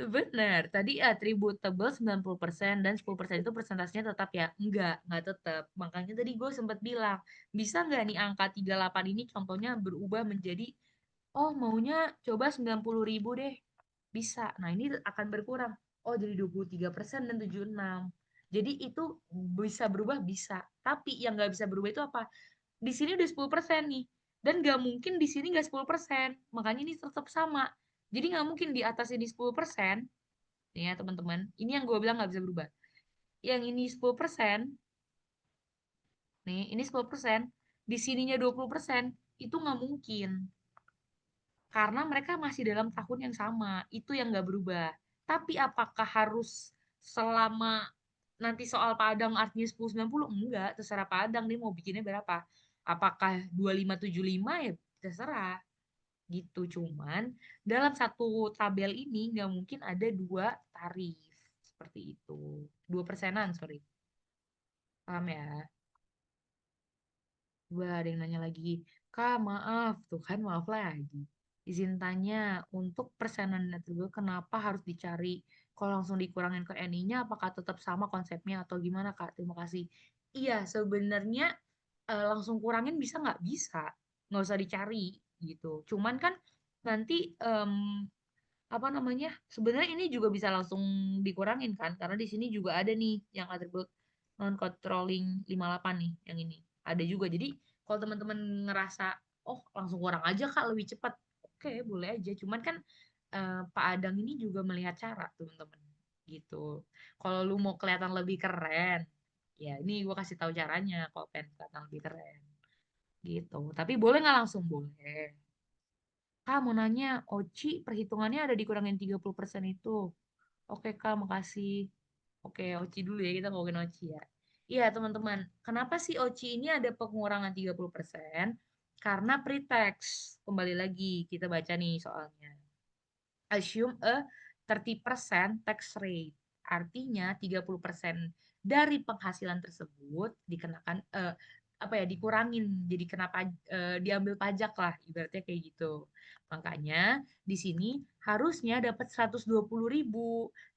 benar, tadi attributable 90% dan 10% itu persentasenya tetap ya? Enggak tetap. Makanya tadi gue sempat bilang, bisa nggak nih angka 38 ini contohnya berubah menjadi, oh maunya coba 90.000 deh. Bisa. Nah ini akan berkurang. Oh jadi 23% dan 76. Jadi itu bisa berubah, bisa. Tapi yang nggak bisa berubah itu apa? Di sini udah 10% nih. Dan nggak mungkin di sini nggak 10%. Makanya ini tetap sama. Jadi nggak mungkin di atas ini 10%. Nih ya teman-teman. Ini yang gue bilang nggak bisa berubah. Yang ini 10%. Nih ini 10%. Di sininya 20%. Itu nggak mungkin. Karena mereka masih dalam tahun yang sama. Itu yang nggak berubah. Tapi apakah harus selama nanti soal Padang artinya 10-90? Enggak, terserah Padang dia mau bikinnya berapa. Apakah 2575 ya terserah gitu. Cuman dalam satu tabel ini nggak mungkin ada 2 tarif seperti itu. 2%-an, sorry. Paham ya? Wah, ada yang nanya lagi. Kak, maaf. Tuh kan, maaf lagi. Izin tanya, untuk persenan net gue kenapa harus dicari? Kalau langsung dikurangin ke NI-nya, apakah tetap sama konsepnya atau gimana, Kak? Terima kasih. Iya, sebenarnya langsung kurangin bisa nggak? Bisa. Nggak usah dicari, gitu. Cuman kan nanti, apa namanya, sebenarnya ini juga bisa langsung dikurangin kan? Karena di sini juga ada nih yang atribut non-controlling 58 nih, yang ini. Ada juga. Jadi kalau teman-teman ngerasa, oh langsung kurang aja Kak, lebih cepat. Oke, boleh aja. Cuman kan Pak Adang ini juga melihat cara, teman-teman. Gitu. Kalau lu mau kelihatan lebih keren, ya ini gue kasih tahu caranya kalau pengen kelihatan lebih keren. Gitu. Tapi boleh nggak langsung? Boleh. Kak, mau nanya, Oci perhitungannya ada dikurangin 30% itu. Oke, Kak, makasih. Oke, Oci dulu ya, kita ngomongin Oci ya. Iya, teman-teman. Kenapa sih Oci ini ada pengurangan 30%? Karena pre-tax. Kembali lagi, kita baca nih soalnya. Assume a 30% tax rate. Artinya 30% dari penghasilan tersebut dikenakan dikurangin, jadi diambil pajak lah, ibaratnya kayak gitu. Makanya di sini harusnya dapat 120.000,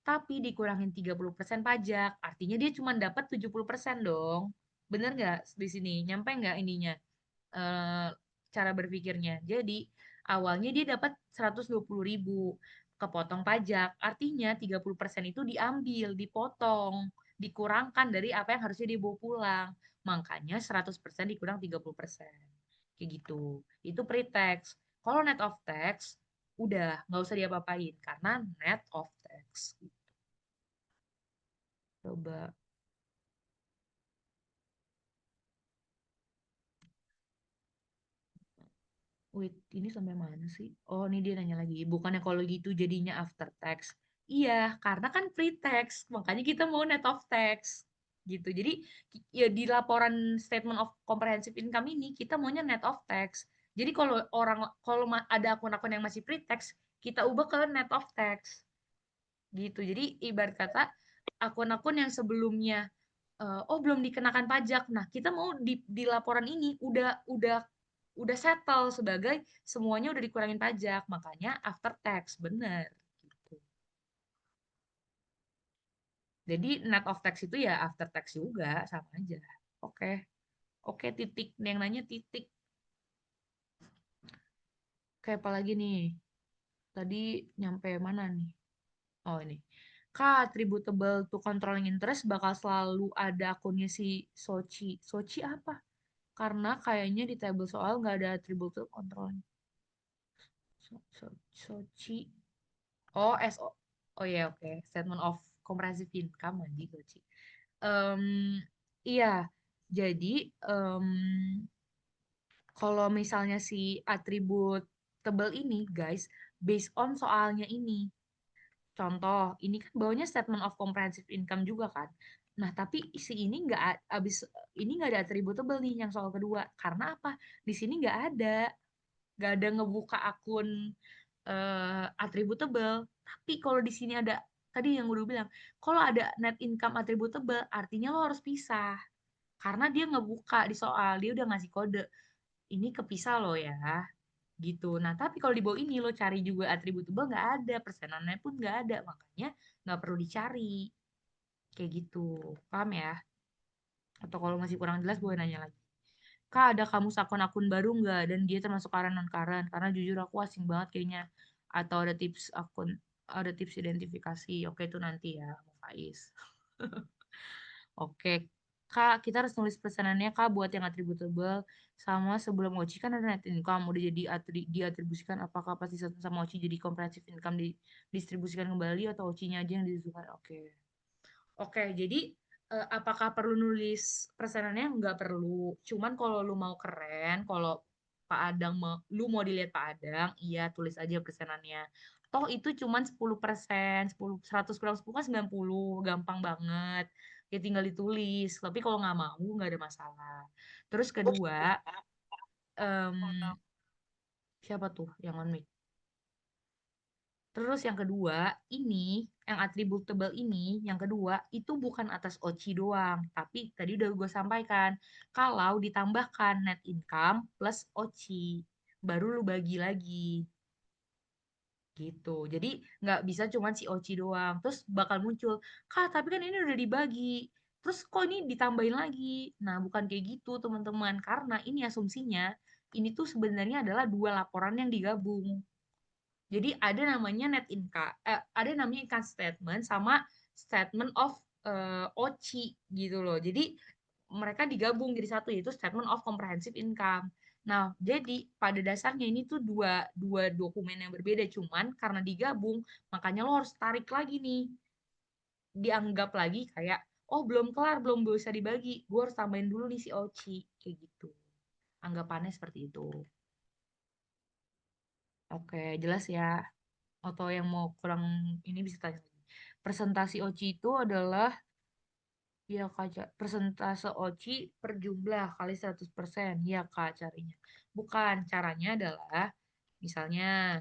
tapi dikurangin 30% pajak, artinya dia cuma dapat 70% dong. Bener nggak di sini? Nyampe nggak ininya? eh, Cara berpikirnya. Jadi awalnya dia dapat 120.000, kepotong pajak. Artinya 30% itu diambil, dipotong, dikurangkan dari apa yang harusnya dibawa pulang. Makanya 100% dikurang 30%. Kayak gitu. Itu pre-tax. Kalau net of tax, udah nggak usah diapa-apain karena net of tax. Coba. Wait, ini sampai mana sih? Oh, ini dia nanya lagi. Bukannya kalau gitu jadinya after tax? Iya, karena kan pre-tax, makanya kita mau net of tax. Gitu. Jadi ya di laporan statement of comprehensive income ini kita maunya net of tax. Jadi kalau ada akun-akun yang masih pre-tax, kita ubah ke net of tax. Gitu. Jadi ibarat kata akun-akun yang sebelumnya oh belum dikenakan pajak. Nah, kita mau di laporan ini udah settle sebagai semuanya udah dikurangin pajak, makanya after tax, bener gitu. Jadi net of tax itu ya after tax juga, sama aja. Oke. Oke, titik. Yang nanya titik. Kayak apa lagi nih? Tadi nyampe mana nih? Oh, ini. Kak, attributable to controlling interest bakal selalu ada akunnya si Sochi. Sochi apa? Karena kayaknya di table soal nggak ada attributable controlling. Sochi. Oh, SO. Oh ya, oke. Statement of comprehensive income lagi, Sochi. Em, iya, jadi em, kalau misalnya si atribut tebel ini, guys, based on soalnya ini. Contoh, ini kan bawahnya statement of comprehensive income juga kan. Nah, tapi si ini nggak ada attributable nih yang soal kedua. Karena apa? Di sini nggak ada ngebuka akun attributable. Tapi kalau di sini ada tadi yang udah bilang, kalau ada net income attributable, artinya lo harus pisah. Karena dia ngebuka di soal, dia udah ngasih kode. Ini kepisah lo ya, gitu. Nah, tapi kalau di bawah ini lo cari juga attributable nggak ada, persenannya pun nggak ada, makanya nggak perlu dicari. Kayak gitu. Paham ya? Atau kalau masih kurang jelas boleh nanya lagi. Kak, ada kamu akun-akun baru nggak? Dan dia termasuk current non-current? Karena jujur aku asing banget kayaknya. Atau ada tips identifikasi. Oke, itu nanti ya, Faiz. Oke, Kak, kita harus nulis pesanannya, Kak, buat yang attributable. Sama sebelum OCI kan ada net income, udah jadi diatribusikan, apakah pasti satu sama OCI jadi comprehensive income didistribusikan kembali atau OCI-nya aja yang disusun? Oke. Oke, jadi apakah perlu nulis pesanannya? Nggak perlu. Cuman kalau lu mau keren, kalau lu mau dilihat Pak Adang, iya tulis aja pesanannya. Toh itu cuman 10%, 100 kurang 10 kan 90, gampang banget. Ya tinggal ditulis. Tapi kalau nggak mau, nggak ada masalah. Terus kedua, em, siapa tuh yang on mic? Terus yang kedua, yang attributable ini, yang kedua, itu bukan atas OCI doang. Tapi tadi udah gue sampaikan, kalau ditambahkan net income plus OCI, baru lu bagi lagi. Gitu. Jadi nggak bisa cuma si OCI doang. Terus bakal muncul, Kak, tapi kan ini udah dibagi. Terus kok ini ditambahin lagi? Nah, bukan kayak gitu, teman-teman. Karena ini asumsinya, ini tuh sebenarnya adalah dua laporan yang digabung. Jadi ada namanya income statement sama statement of OCI gitu loh. Jadi mereka digabung jadi satu yaitu statement of comprehensive income. Nah, jadi pada dasarnya ini tuh dua dokumen yang berbeda, cuman karena digabung makanya lo harus tarik lagi nih. Dianggap lagi kayak oh belum kelar, belum bisa dibagi. Gue harus tambahin dulu nih si OCI kayak gitu. Anggapannya seperti itu. Oke, jelas ya. Atau yang mau kurang ini bisa tanya lagi. Presentasi OCI itu adalah ya Kak, persentase OCI per jumlah kali 100%. Ya Kak carinya. Bukan, caranya adalah misalnya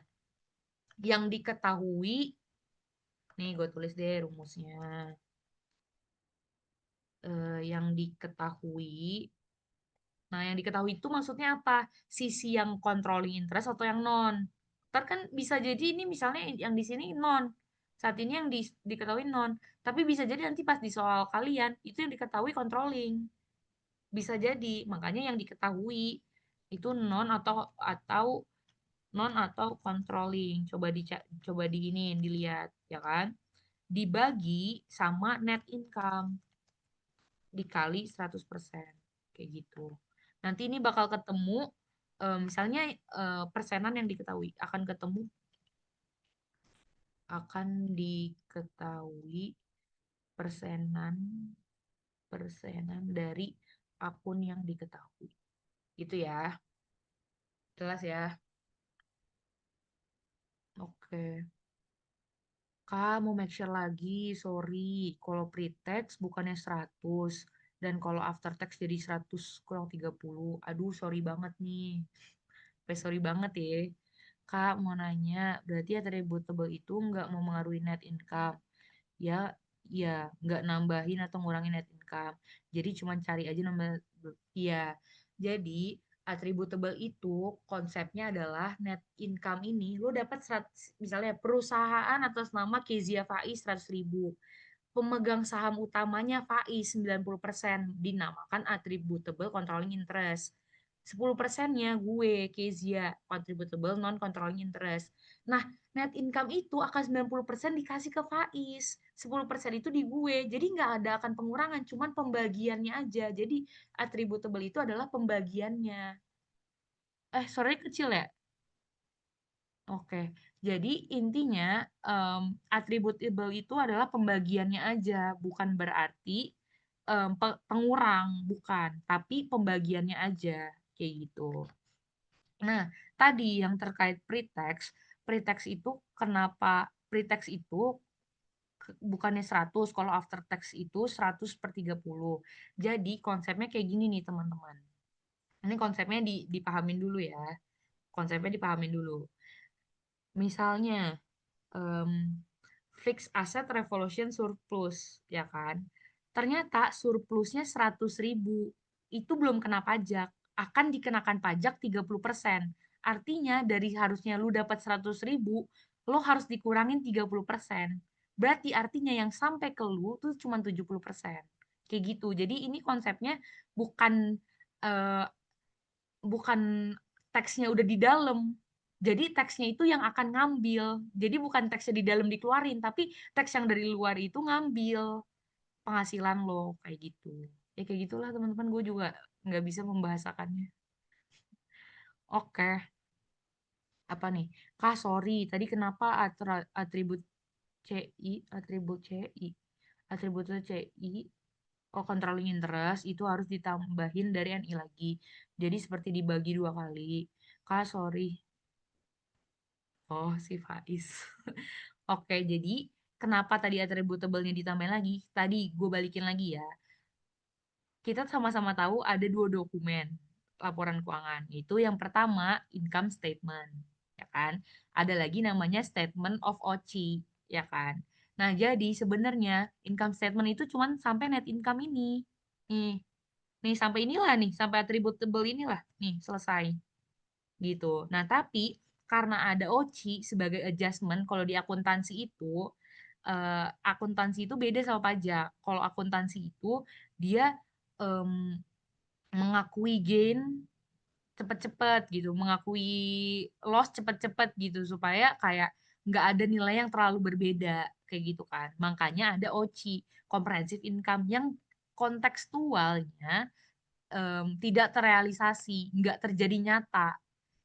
yang diketahui, nih gue tulis deh rumusnya. Yang diketahui Nah, yang diketahui itu maksudnya apa? Sisi yang controlling interest atau yang non. Ntar kan bisa jadi ini misalnya yang di sini non. Saat ini yang diketahui non. Tapi bisa jadi nanti pas di soal kalian, itu yang diketahui controlling. Bisa jadi. Makanya yang diketahui itu non atau non atau controlling. Coba di ini dilihat, ya kan? Dibagi sama net income dikali 100%. Kayak gitu. Nanti ini bakal ketemu misalnya persenan yang diketahui akan diketahui persenan persenan dari akun yang diketahui. Gitu ya. Jelas ya. Oke. Kamu make sure lagi, sorry. Kalau pre-tax bukannya 100. Dan kalau after tax jadi 100 kurang 30. Aduh, sorry banget nih. Sorry banget ya. Kak, mau nanya, berarti attributable itu nggak mempengaruhi net income. Ya, ya, nggak nambahin atau ngurangin net income. Jadi cuma cari aja nambah, ya. Jadi, attributable itu konsepnya adalah net income ini lo dapat misalnya perusahaan atas nama Kezia Faiz 100.000, pemegang saham utamanya Faiz 90%, dinamakan attributable controlling interest. 10%-nya gue Kezia, contributable non controlling interest. Nah, net income itu akan 90% dikasih ke Faiz, 10% itu di gue. Jadi nggak ada akan pengurangan, cuman pembagiannya aja. Jadi attributable itu adalah pembagiannya. Suaranya kecil ya? Oke, jadi intinya attributable itu adalah pembagiannya aja, bukan berarti pengurang, bukan, tapi pembagiannya aja, kayak gitu. Nah, tadi yang terkait pretext, pretext itu kenapa pretext itu bukannya 100, kalau after tax itu 100/30. Jadi konsepnya kayak gini nih teman-teman. Ini konsepnya dipahamin dulu ya. Konsepnya dipahamin dulu. Misalnya, fixed asset revolution surplus, ya kan? Ternyata surplusnya 100.000, itu belum kena pajak, akan dikenakan pajak 30%. Artinya dari harusnya lu dapat 100.000, lo harus dikurangin 30%. Berarti artinya yang sampai ke lu tuh cuma 70%. Kayak gitu. Jadi ini konsepnya bukan eh, bukan teksnya udah di dalam. Jadi teksnya itu yang akan ngambil. Jadi bukan teksnya di dalam dikeluarin, tapi teks yang dari luar itu ngambil penghasilan lo kayak gitu. Ya kayak gitulah teman-teman, gue juga nggak bisa membahasakannya. Oke, apa nih? Kak, sorry, tadi kenapa atribut atributnya CI, oh controlling interest itu harus ditambahin dari NI lagi. Jadi seperti dibagi 2 kali. Kak, sorry. Oh, si Faiz. Oke, jadi kenapa tadi attributable-nya ditambahin lagi? Tadi gue balikin lagi ya. Kita sama-sama tahu ada 2 dokumen laporan keuangan. Itu yang pertama income statement, ya kan? Ada lagi namanya statement of OCI, ya kan? Nah, jadi sebenarnya income statement itu cuma sampai net income ini. Nih, nih sampai inilah nih, sampai attributable inilah. Nih, selesai gitu. Nah, tapi karena ada OCI sebagai adjustment, kalau di akuntansi itu beda sama pajak. Kalau akuntansi itu dia em, mengakui gain cepet-cepet gitu, mengakui loss cepet-cepet gitu supaya kayak nggak ada nilai yang terlalu berbeda kayak gitu kan. Makanya ada OCI, comprehensive income, yang kontekstualnya tidak terrealisasi, nggak terjadi nyata.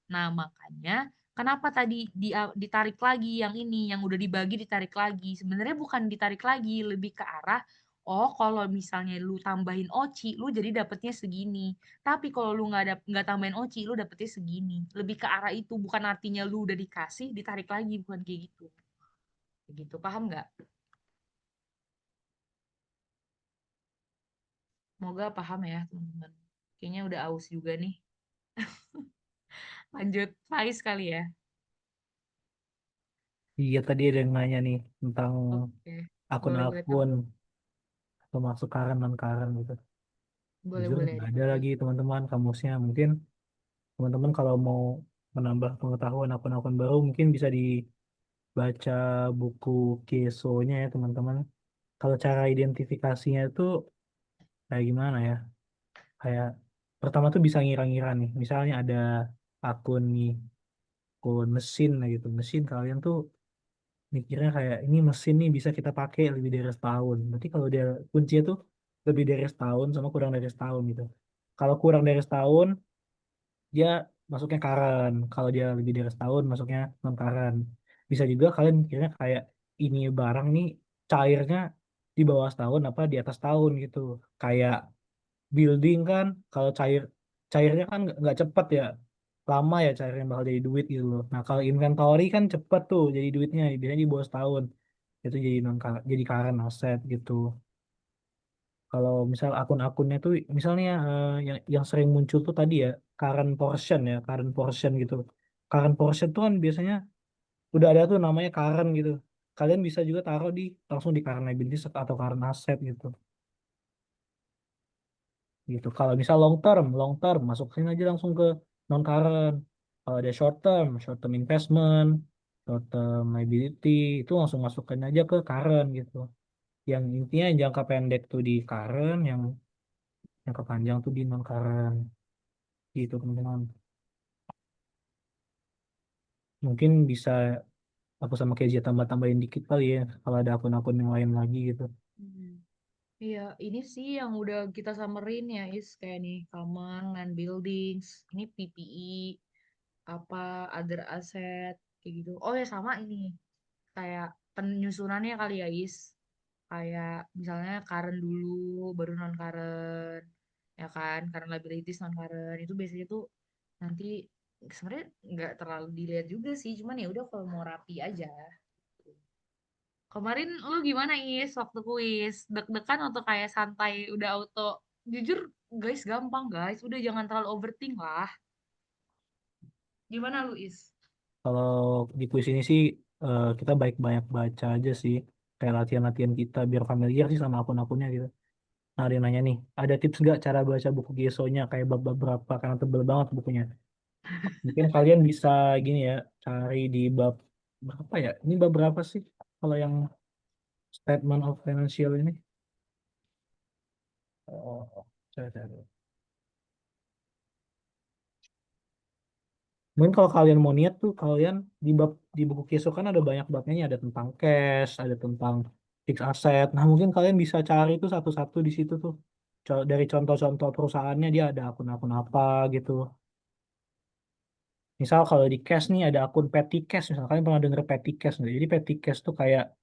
Nah, makanya kenapa tadi ditarik lagi yang ini, yang udah dibagi ditarik lagi. Sebenarnya bukan ditarik lagi, lebih ke arah, oh kalau misalnya lu tambahin OCI, lu jadi dapetnya segini. Tapi kalau lu nggak tambahin OCI, lu dapetnya segini. Lebih ke arah itu, bukan artinya lu udah dikasih, ditarik lagi, bukan kayak gitu. Kayak gitu, paham nggak? Semoga paham ya, teman-teman. Kayaknya udah aus juga nih. Lanjut, Faiz kali ya. Iya, tadi ada yang nanya nih tentang Oke, boleh-boleh tahu. akun-akun termasuk current non current gitu. Boleh Jujur boleh nggak ada dimulai. lagi teman-teman kamusnya. Mungkin teman-teman kalau mau menambah pengetahuan akun-akun baru mungkin bisa dibaca buku Keso-nya ya teman-teman. Kalau cara identifikasinya itu kayak gimana ya? Kayak pertama tuh bisa ngira-ngira nih. Misalnya ada akun nih, akun mesin lah gitu. Mesin kalian tuh mikirnya kayak ini mesin nih bisa kita pakai lebih dari setahun. Berarti kalau dia kuncinya tuh lebih dari setahun sama kurang dari setahun gitu. Kalau kurang dari setahun dia masuknya current. Kalau dia lebih dari setahun masuknya non current. Bisa juga kalian mikirnya kayak ini barang nih cairnya di bawah setahun apa di atas tahun gitu. Kayak building kan kalau cairnya kan nggak cepet ya, lama ya cairnya bakal jadi duit gitu loh. Nah kalau inventory kan cepet tuh jadi duitnya biasanya di bawah setahun itu jadi non jadi current asset gitu. Kalau misal akun-akunnya tuh misalnya yang sering muncul tuh tadi ya current portion gitu. Current portion tuh kan biasanya udah ada tuh namanya current gitu. Kalian bisa juga taruh langsung di current liabilities atau current asset gitu. Gitu. Kalau misal long term masukin aja langsung ke non current. Kalau ada short term investment, short term liability itu langsung masukin aja ke current gitu. Yang intinya yang jangka pendek tuh di current, yang jangka panjang tuh di non current. Gitu teman-teman. Mungkin bisa aku sama Kezia tambah-tambahin dikit kali ya kalau ada akun-akun yang lain lagi gitu. Hmm. Iya, ini sih yang udah kita summerin ya, kayak nih common land buildings, ini PPE, apa other asset kayak gitu. Oh ya sama ini kayak penyusunannya kali ya kayak misalnya current dulu baru non current ya kan, current liabilities non current itu biasanya tuh nanti sebenarnya nggak terlalu dilihat juga sih, cuman ya udah kalau mau rapi aja. Kemarin lu gimana waktu kuis? Deg-degan atau kayak santai udah auto? Jujur guys gampang guys, udah jangan terlalu overthink lah. Gimana lu Kalau di kuis ini sih kita baik banyak baca aja sih. Kayak latihan-latihan kita biar familiar sih sama akun-akunnya gitu. Nah, ada yang nanya nih, ada tips nggak cara baca buku Geso-nya kayak bab-bab berapa karena tebel banget bukunya. Mungkin kalian bisa gini ya, cari di bab berapa ya? Ini bab berapa sih? Kalau yang statement of financial ini? Oh, cari. Mungkin kalau kalian mau niat tuh, kalian di buku Keso kan ada banyak babnya, nih. Ada tentang cash, ada tentang fixed asset. Nah, mungkin kalian bisa cari tuh satu-satu di situ tuh. Dari contoh-contoh perusahaannya dia ada akun-akun apa gitu. Misal kalau di cash nih ada akun petty cash, misalkan kalian pernah denger petty cash nggak? Jadi petty cash tuh kayak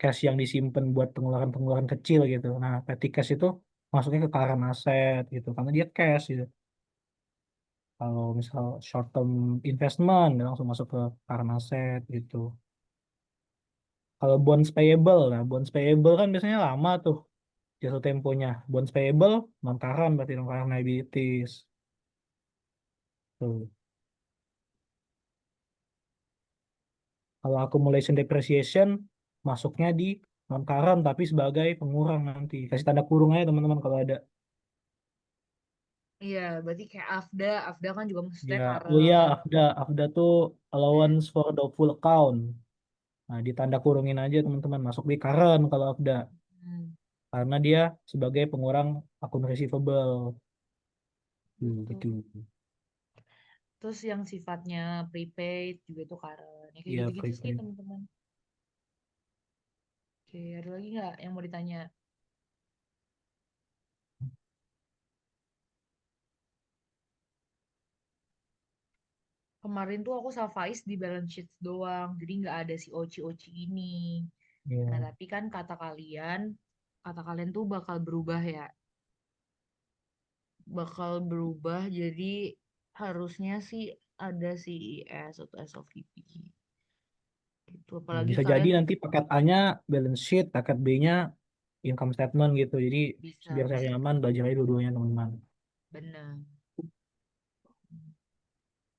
cash yang disimpan buat pengeluaran-pengeluaran kecil gitu. Nah, petty cash itu masuknya ke current asset gitu, karena dia cash gitu. Kalau misal short term investment, dia langsung masuk ke current asset gitu. Kalau bonds payable, nah bonds payable kan biasanya lama tuh jatuh temponya. Bonds payable non current berarti non current liabilities. Tuh. Kalau accumulation depreciation masuknya di non current tapi sebagai pengurang nanti. Kasih tanda kurung aja teman-teman kalau ada. Iya, berarti kayak AFDA kan juga maksudnya Ya, oh iya current. AFDA tuh allowance for the full account. Nah, ditanda kurungin aja teman-teman masuk di current kalau AFDA Hmm, karena dia sebagai pengurang akun receivable. gitu. Gitu. Terus yang sifatnya prepaid juga itu current. Ya kayak Iya, gitu-gitu sih prepaid. teman-teman. Oke, ada lagi nggak yang mau ditanya? Kemarin tuh aku sama Faiz di balance sheet doang, jadi nggak ada si oci-oci ini. Nah, Iya. tapi kan kata kalian tuh bakal berubah ya. Bakal berubah, jadi harusnya sih ada CES atau SOVP gitu. Ya, Apalagi bisa jadi kalian nanti paket A-nya balance sheet, paket B-nya income statement gitu. Jadi bisa biar cari bisa aman, belajar aja dua-duanya teman-teman. bener.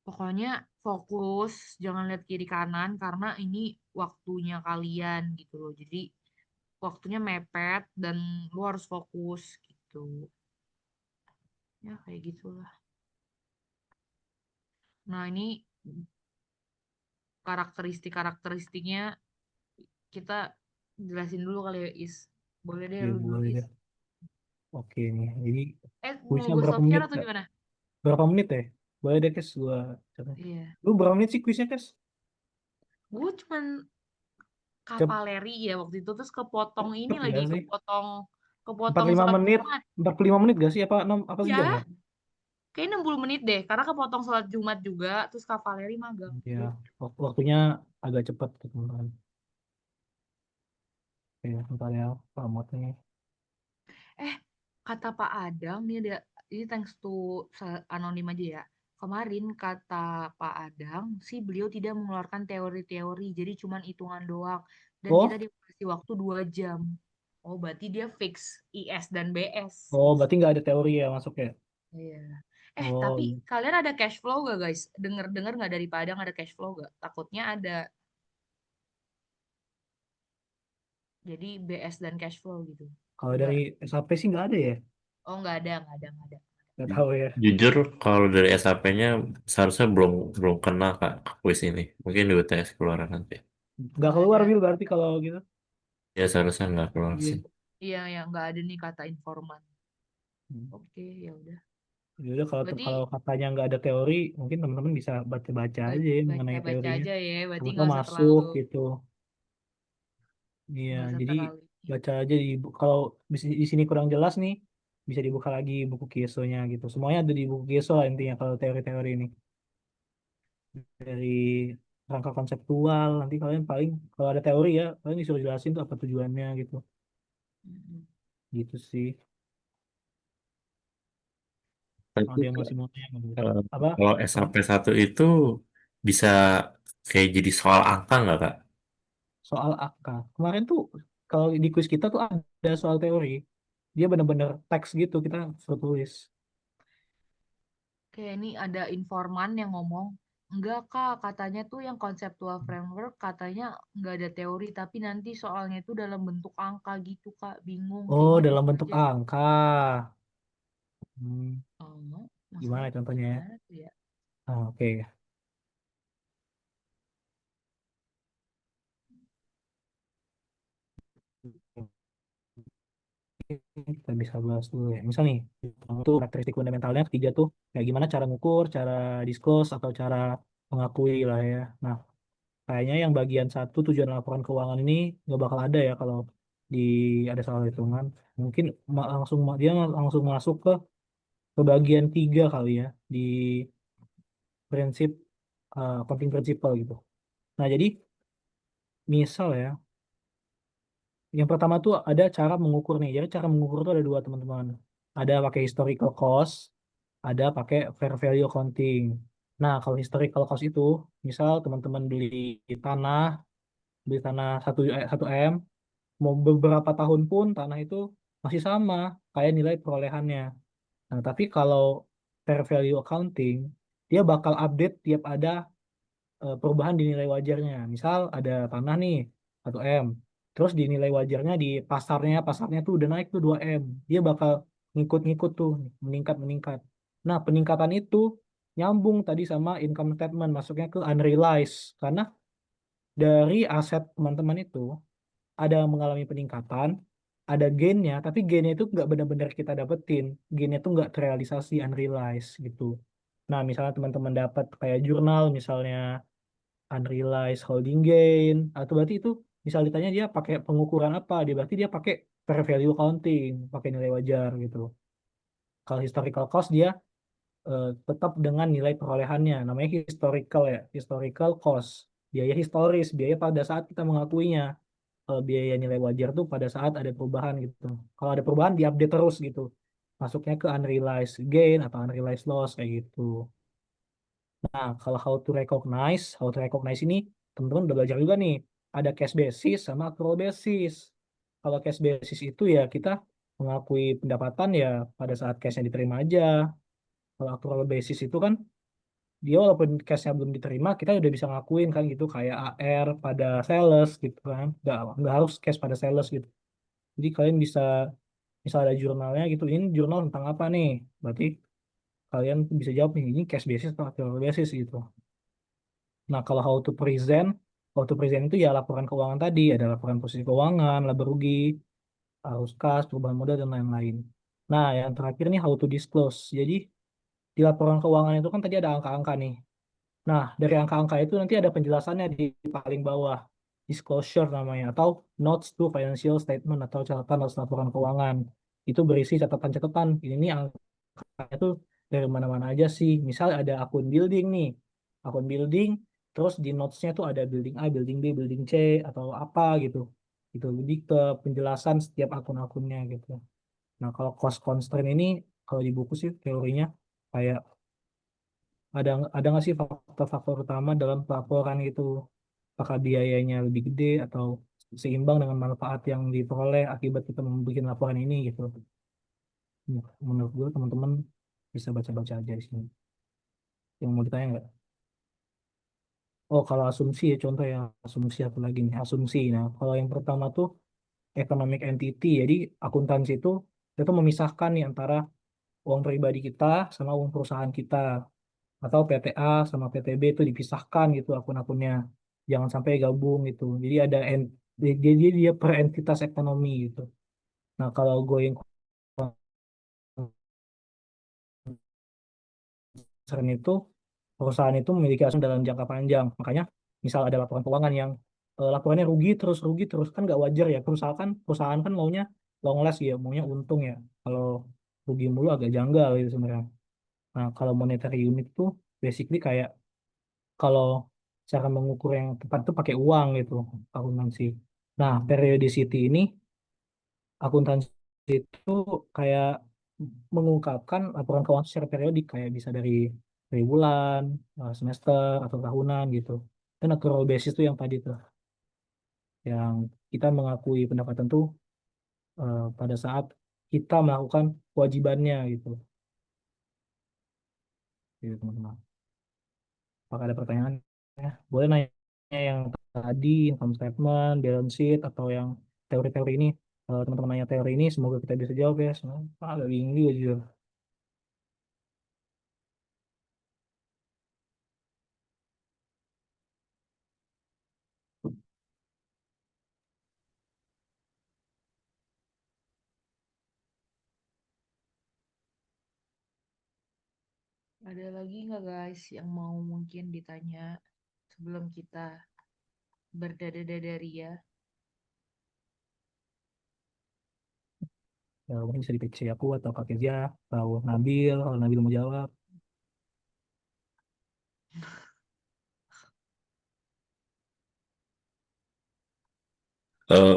Pokoknya fokus, jangan lihat kiri kanan karena ini waktunya kalian gitu loh. Jadi waktunya mepet dan lu harus fokus gitu. Ya kayak gitulah. Nah ini karakteristiknya kita jelasin dulu kali ya Is. Boleh deh Ya lu dulu boleh Is. deh. Oke nih. Jadi Mau kuisnya gue berapa stop menit share atau Kak? gimana? Berapa menit ya? Boleh deh Kes, gua catat. Iya. Lu berapa menit sih kuisnya Kes? Gue cuman Cep- kavaleri ya waktu itu terus kepotong ini Cepet lagi gak sih? kepotong Empat kepotong lima sholat menit, Jumat. 45 menit gak sih? Apa 6, apa sejam Ya, ya? kayak 60 menit deh karena kepotong sholat Jumat juga terus kavaleri magang. Ya, Udah. waktunya agak cepat teman-teman. Oke, bentar ya, promotnya. Eh, kata Pak Adang nih ada ini thanks to anonim aja ya. Kemarin kata Pak Adang sih beliau tidak mengeluarkan teori-teori, jadi cuman hitungan doang. Dan kita Oh, dikasih waktu 2 jam. Oh, berarti dia fix IS dan BS. oh, berarti nggak ada teori ya masuk ya? Iya. Tapi Oh, kalian ada cash flow gak guys? Dengar-dengar nggak dari Padang ada cash flow gak? Takutnya ada. Jadi BS dan cash flow gitu. kalau Enggak. dari SAP sih nggak ada ya? Oh, nggak ada. Nggak tahu ya. Jujur kalau dari SAP-nya seharusnya belum belum kena Kak ke kuis ini. Mungkin di UTS keluar nanti. Nggak Nggak keluar ada. Bil berarti kalau gitu. Ya seharusnya nggak keluar Iya. sih. Iya, ya nggak ada nih kata informan. Hmm. Oke, ya udah. Ya udah kalau kalau Berarti katanya nggak ada teori, mungkin teman-teman bisa baca-baca aja ya mengenai baca-baca teorinya. aja ya. Berarti Semoga nggak usah masuk terlalu gitu. Iya, nggak usah jadi terlalu. baca aja kalau di sini kurang jelas nih, bisa dibuka lagi buku Kieso-nya gitu. Semuanya ada di buku Kieso lah intinya kalau teori-teori ini. Dari rangka konseptual, nanti kalian paling kalau ada teori ya, kalian disuruh jelasin tuh apa tujuannya gitu. Mm-mm. Gitu sih. Berarti Ada yang masih mau tanya nggak, Bu? eh, Apa? kalau Apa? SAP 1 itu bisa kayak jadi soal angka nggak Kak? Soal AK. Kemarin tuh kalau di kuis kita tuh ada soal teori. Dia bener-bener teks gitu kita suruh tulis. Kayak ini ada informan yang ngomong, enggak Kak, katanya tuh yang conceptual framework katanya nggak ada teori, tapi nanti soalnya itu dalam bentuk angka gitu Kak, bingung kayak Oh, gitu dalam bentuk aja. angka. Hmm, Oh, gimana maksudnya contohnya ya? gimana tuh ya? Ah, oke. Kita bisa bahas dulu ya. Misal nih, itu karakteristik fundamentalnya ketiga tuh, kayak gimana cara ngukur, cara disclose, atau cara mengakui lah ya. Nah, kayaknya yang bagian satu tujuan laporan keuangan ini nggak bakal ada ya kalau di ada soal hitungan. Mungkin dia langsung masuk ke bagian tiga kali ya di prinsip accounting principle gitu. Nah, jadi misal ya, yang pertama tuh ada cara mengukur nih. Jadi cara mengukur tuh ada dua teman-teman. Ada pakai historical cost, ada pakai fair value accounting. Nah, kalau historical cost itu, misal teman-teman tanah, beli tanah 1 M, mau beberapa tahun pun tanah itu masih sama kayak nilai perolehannya. Nah, tapi kalau fair value accounting, dia bakal update tiap ada perubahan di nilai wajarnya. Misal ada tanah nih 1 M, terus di nilai wajarnya di pasarnya tuh udah naik tuh 2 M. Dia bakal ngikut-ngikut tuh, meningkat-meningkat. Nah, peningkatan itu nyambung tadi sama income statement, masuknya ke unrealized. Karena dari aset teman-teman itu ada mengalami peningkatan, ada gainnya, tapi gainnya itu nggak benar-benar kita dapetin. Gainnya itu nggak terrealisasi, unrealized gitu. Nah, misalnya teman-teman dapat kayak jurnal, misalnya unrealized holding gain, atau berarti itu misal ditanya dia pakai pengukuran apa, dia berarti dia pakai fair value accounting, pakai nilai wajar gitu. Kalau historical cost dia tetap dengan nilai perolehannya, namanya historical ya, historical cost, biaya historis, biaya pada saat kita mengakuinya. Kalau biaya nilai wajar tuh pada saat ada perubahan gitu. Kalau ada perubahan diupdate terus gitu. Masuknya ke unrealized gain atau unrealized loss kayak gitu. Nah, kalau how to recognize ini teman-teman udah belajar juga nih. Ada cash basis sama accrual basis. Kalau cash basis itu ya kita mengakui pendapatan ya pada saat cashnya diterima aja. Kalau accrual basis itu kan dia walaupun cashnya belum diterima, kita udah bisa ngakuin kan gitu kayak AR pada sales gitu kan. Nggak harus cash pada sales gitu. Jadi kalian bisa misal ada jurnalnya gitu, ini jurnal tentang apa nih? Berarti kalian bisa jawab nih, ini cash basis atau actual basis gitu. Nah, kalau how to present itu ya laporan keuangan tadi, ada laporan posisi keuangan, laba rugi, arus kas, perubahan modal, dan lain-lain. Nah, yang terakhir nih how to disclose. Jadi, di laporan keuangan itu kan tadi ada angka-angka nih. Nah, dari angka-angka itu nanti ada penjelasannya di paling bawah. Disclosure namanya, atau notes to financial statement, atau catatan atas laporan keuangan. Itu berisi catatan-catatan. Ini nih itu dari mana-mana aja sih. Misal ada akun building nih, akun building, terus di notes-nya tuh ada building A, building B, building C, atau apa gitu. Itu lebih ke penjelasan setiap akun-akunnya gitu. Nah, kalau cost constraint ini, kalau di buku sih teorinya kayak ada nggak sih faktor-faktor utama dalam pelaporan gitu? Apakah biayanya lebih gede atau seimbang dengan manfaat yang diperoleh akibat kita membuat laporan ini gitu. Menurut gue teman-teman bisa baca-baca aja di sini. Yang mau ditanya nggak? Oh, kalau asumsi ya contoh ya, asumsi apa lagi nih? Asumsi. Nah, kalau yang pertama tuh economic entity. Jadi akuntansi itu kita memisahkan nih antara uang pribadi kita sama uang perusahaan kita, atau PTA sama PTB itu dipisahkan gitu akun-akunnya. Jangan sampai gabung gitu. Jadi dia per entitas ekonomi gitu. Nah, kalau going concern itu perusahaan itu memiliki aset dalam jangka panjang. Makanya misal ada laporan keuangan yang laporannya rugi terus kan nggak wajar ya. Perusahaan kan maunya long last ya, maunya untung ya. Kalau rugi mulu agak janggal gitu sebenarnya. Nah, kalau monetary unit itu basically kayak kalau cara mengukur yang tepat itu pakai uang gitu, akuntansi. Nah, periodicity ini akuntansi itu kayak mengungkapkan laporan keuangan secara periodik, kayak bisa dari bulan, semester, atau tahunan gitu. Dan accrual basis itu yang tadi tuh, yang kita mengakui pendapatan tuh pada saat kita melakukan kewajibannya gitu. Gitu, teman-teman. Apakah ada pertanyaan? Ya, boleh nanya yang tadi, income statement, balance sheet, atau yang teori-teori ini. Kalau teman-teman nanya teori ini, semoga kita bisa jawab ya. Agak bingung juga jujur. Ada lagi nggak guys yang mau mungkin ditanya sebelum kita berdada-dadaria? Ya, mungkin bisa di PC aku atau Kak Kezia atau Nabil, kalau Nabil mau jawab.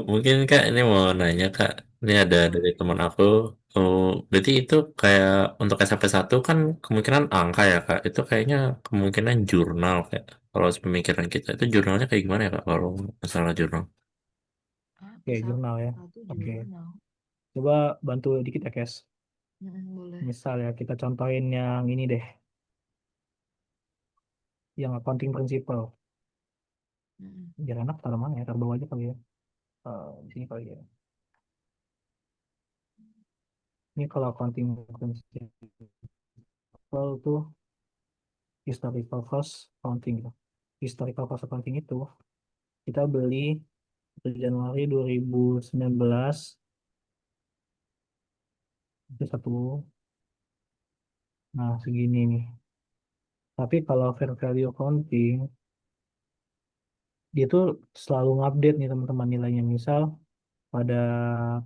Mungkin Kak ini mau nanya Kak, ini ada dari Boleh. teman aku. Oh, berarti itu kayak untuk SMP 1 kan kemungkinan angka ya Kak. Itu kayaknya kemungkinan jurnal kayak kalau pemikiran kita itu jurnalnya kayak gimana ya Kak kalau masalah jurnal? Apa Oke, jurnal ya. satu Oke, jurnal? coba bantu dikit ya, Kes. Boleh. Misal ya, kita contohin yang ini deh, yang accounting principle. Mm-mm. Biar enak, taruh mana ya? Taruh bawah aja kali ya. Di sini kali ya. Ini kalau accounting principle tuh historical cost accounting. Historical cost accounting itu kita beli 1 Januari 2019 itu satu. Nah, segini nih. Tapi kalau fair value accounting, dia tuh selalu ngupdate nih teman-teman nilainya. Misal pada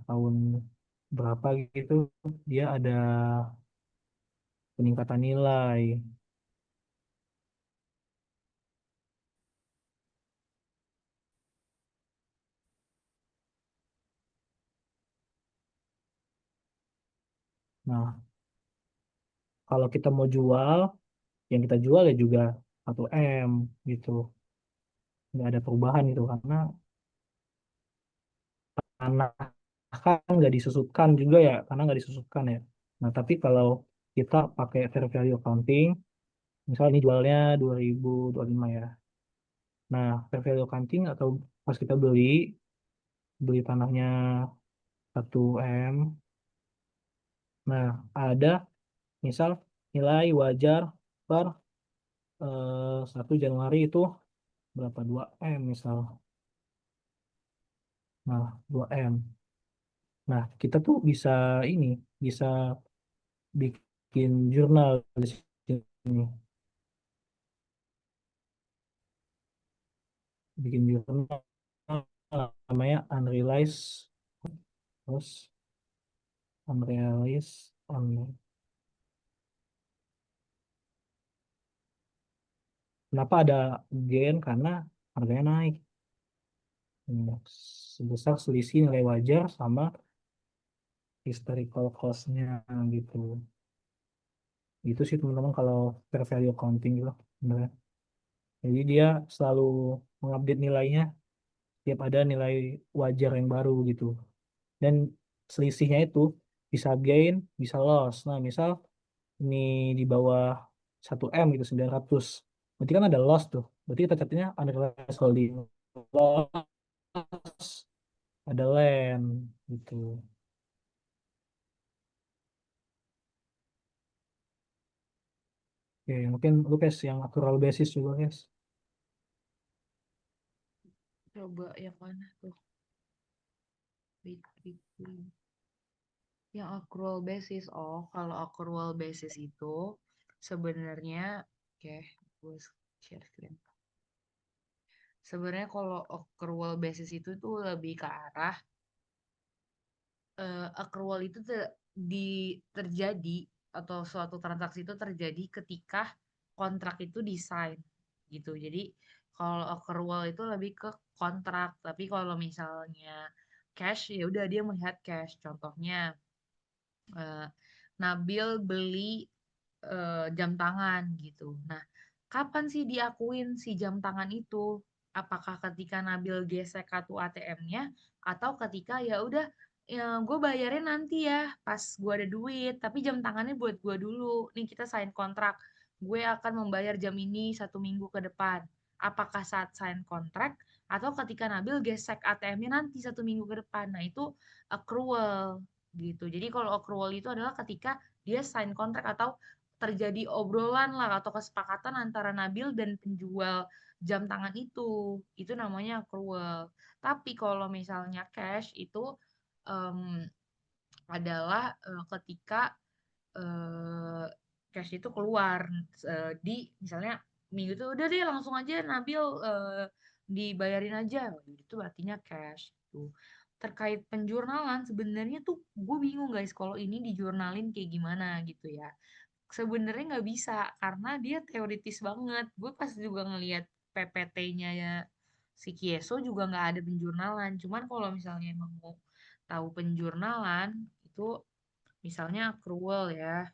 tahun berapa gitu, dia ada peningkatan nilai. Nah, kalau kita mau jual, yang kita jual ya juga 1 M gitu. Nggak ada perubahan gitu, karena tanah kan nggak disusutkan juga ya, karena nggak disusutkan ya. Nah, tapi kalau kita pakai fair value accounting, misal ini jualnya 2025 ya. Nah, fair value accounting atau pas kita beli tanahnya 1 M. Nah, ada misal nilai wajar per 1 Januari itu berapa, 2M misal. Nah, 2M. Nah, kita tuh bisa ini, bisa bikin jurnal di sini. Bikin jurnal namanya unrealized, terus unrealized on. Kenapa ada gain? Karena harganya naik. Sebesar selisih nilai wajar sama historical cost-nya gitu. Itu sih teman-teman kalau fair value accounting gitu sebenarnya. Jadi dia selalu mengupdate nilainya tiap ada nilai wajar yang baru gitu. Dan selisihnya itu bisa gain, bisa loss. Nah, misal ini di bawah 1M gitu, 900. Berarti kan ada loss tuh. Berarti kita catatnya unrealized holding loss, ada land gitu. Oke, mungkin lu guys yang accrual basis juga guys. Coba yang mana tuh? Wait, wait, wait. Yang accrual basis. Oh, kalau accrual basis itu sebenarnya, oke, gue share screen. Sebenarnya kalau accrual basis itu tuh lebih ke arah accrual itu terjadi atau suatu transaksi itu terjadi ketika kontrak itu desain gitu. Jadi kalau accrual itu lebih ke kontrak, tapi kalau misalnya cash ya udah dia melihat cash. Contohnya eh, Nabil beli jam tangan gitu. Nah, kapan sih diakuin si jam tangan itu? Apakah ketika Nabil gesek kartu ATM-nya atau ketika ya udah ya gue bayarin nanti ya pas gue ada duit, tapi jam tangannya buat gue dulu. Nih kita sign kontrak. Gue akan membayar jam ini 1 minggu ke depan. Apakah saat sign kontrak atau ketika Nabil gesek ATM-nya nanti 1 minggu ke depan? Nah, itu accrual gitu. Jadi kalau accrual itu adalah ketika dia sign kontrak atau terjadi obrolan lah atau kesepakatan antara Nabil dan penjual jam tangan itu namanya accrual. Tapi kalau misalnya cash itu em, adalah ketika eh, cash itu keluar di misalnya minggu itu udah deh langsung aja Nabil dibayarin aja. Itu artinya cash itu. Terkait penjurnalan sebenarnya tuh gue bingung guys kalau ini dijurnalin kayak gimana gitu ya. Sebenarnya nggak bisa karena dia teoritis banget. Gue pas juga ngelihat PPT-nya ya si Kieso juga nggak ada penjurnalan. Cuman kalau misalnya emang mau tahu penjurnalan itu misalnya accrual ya.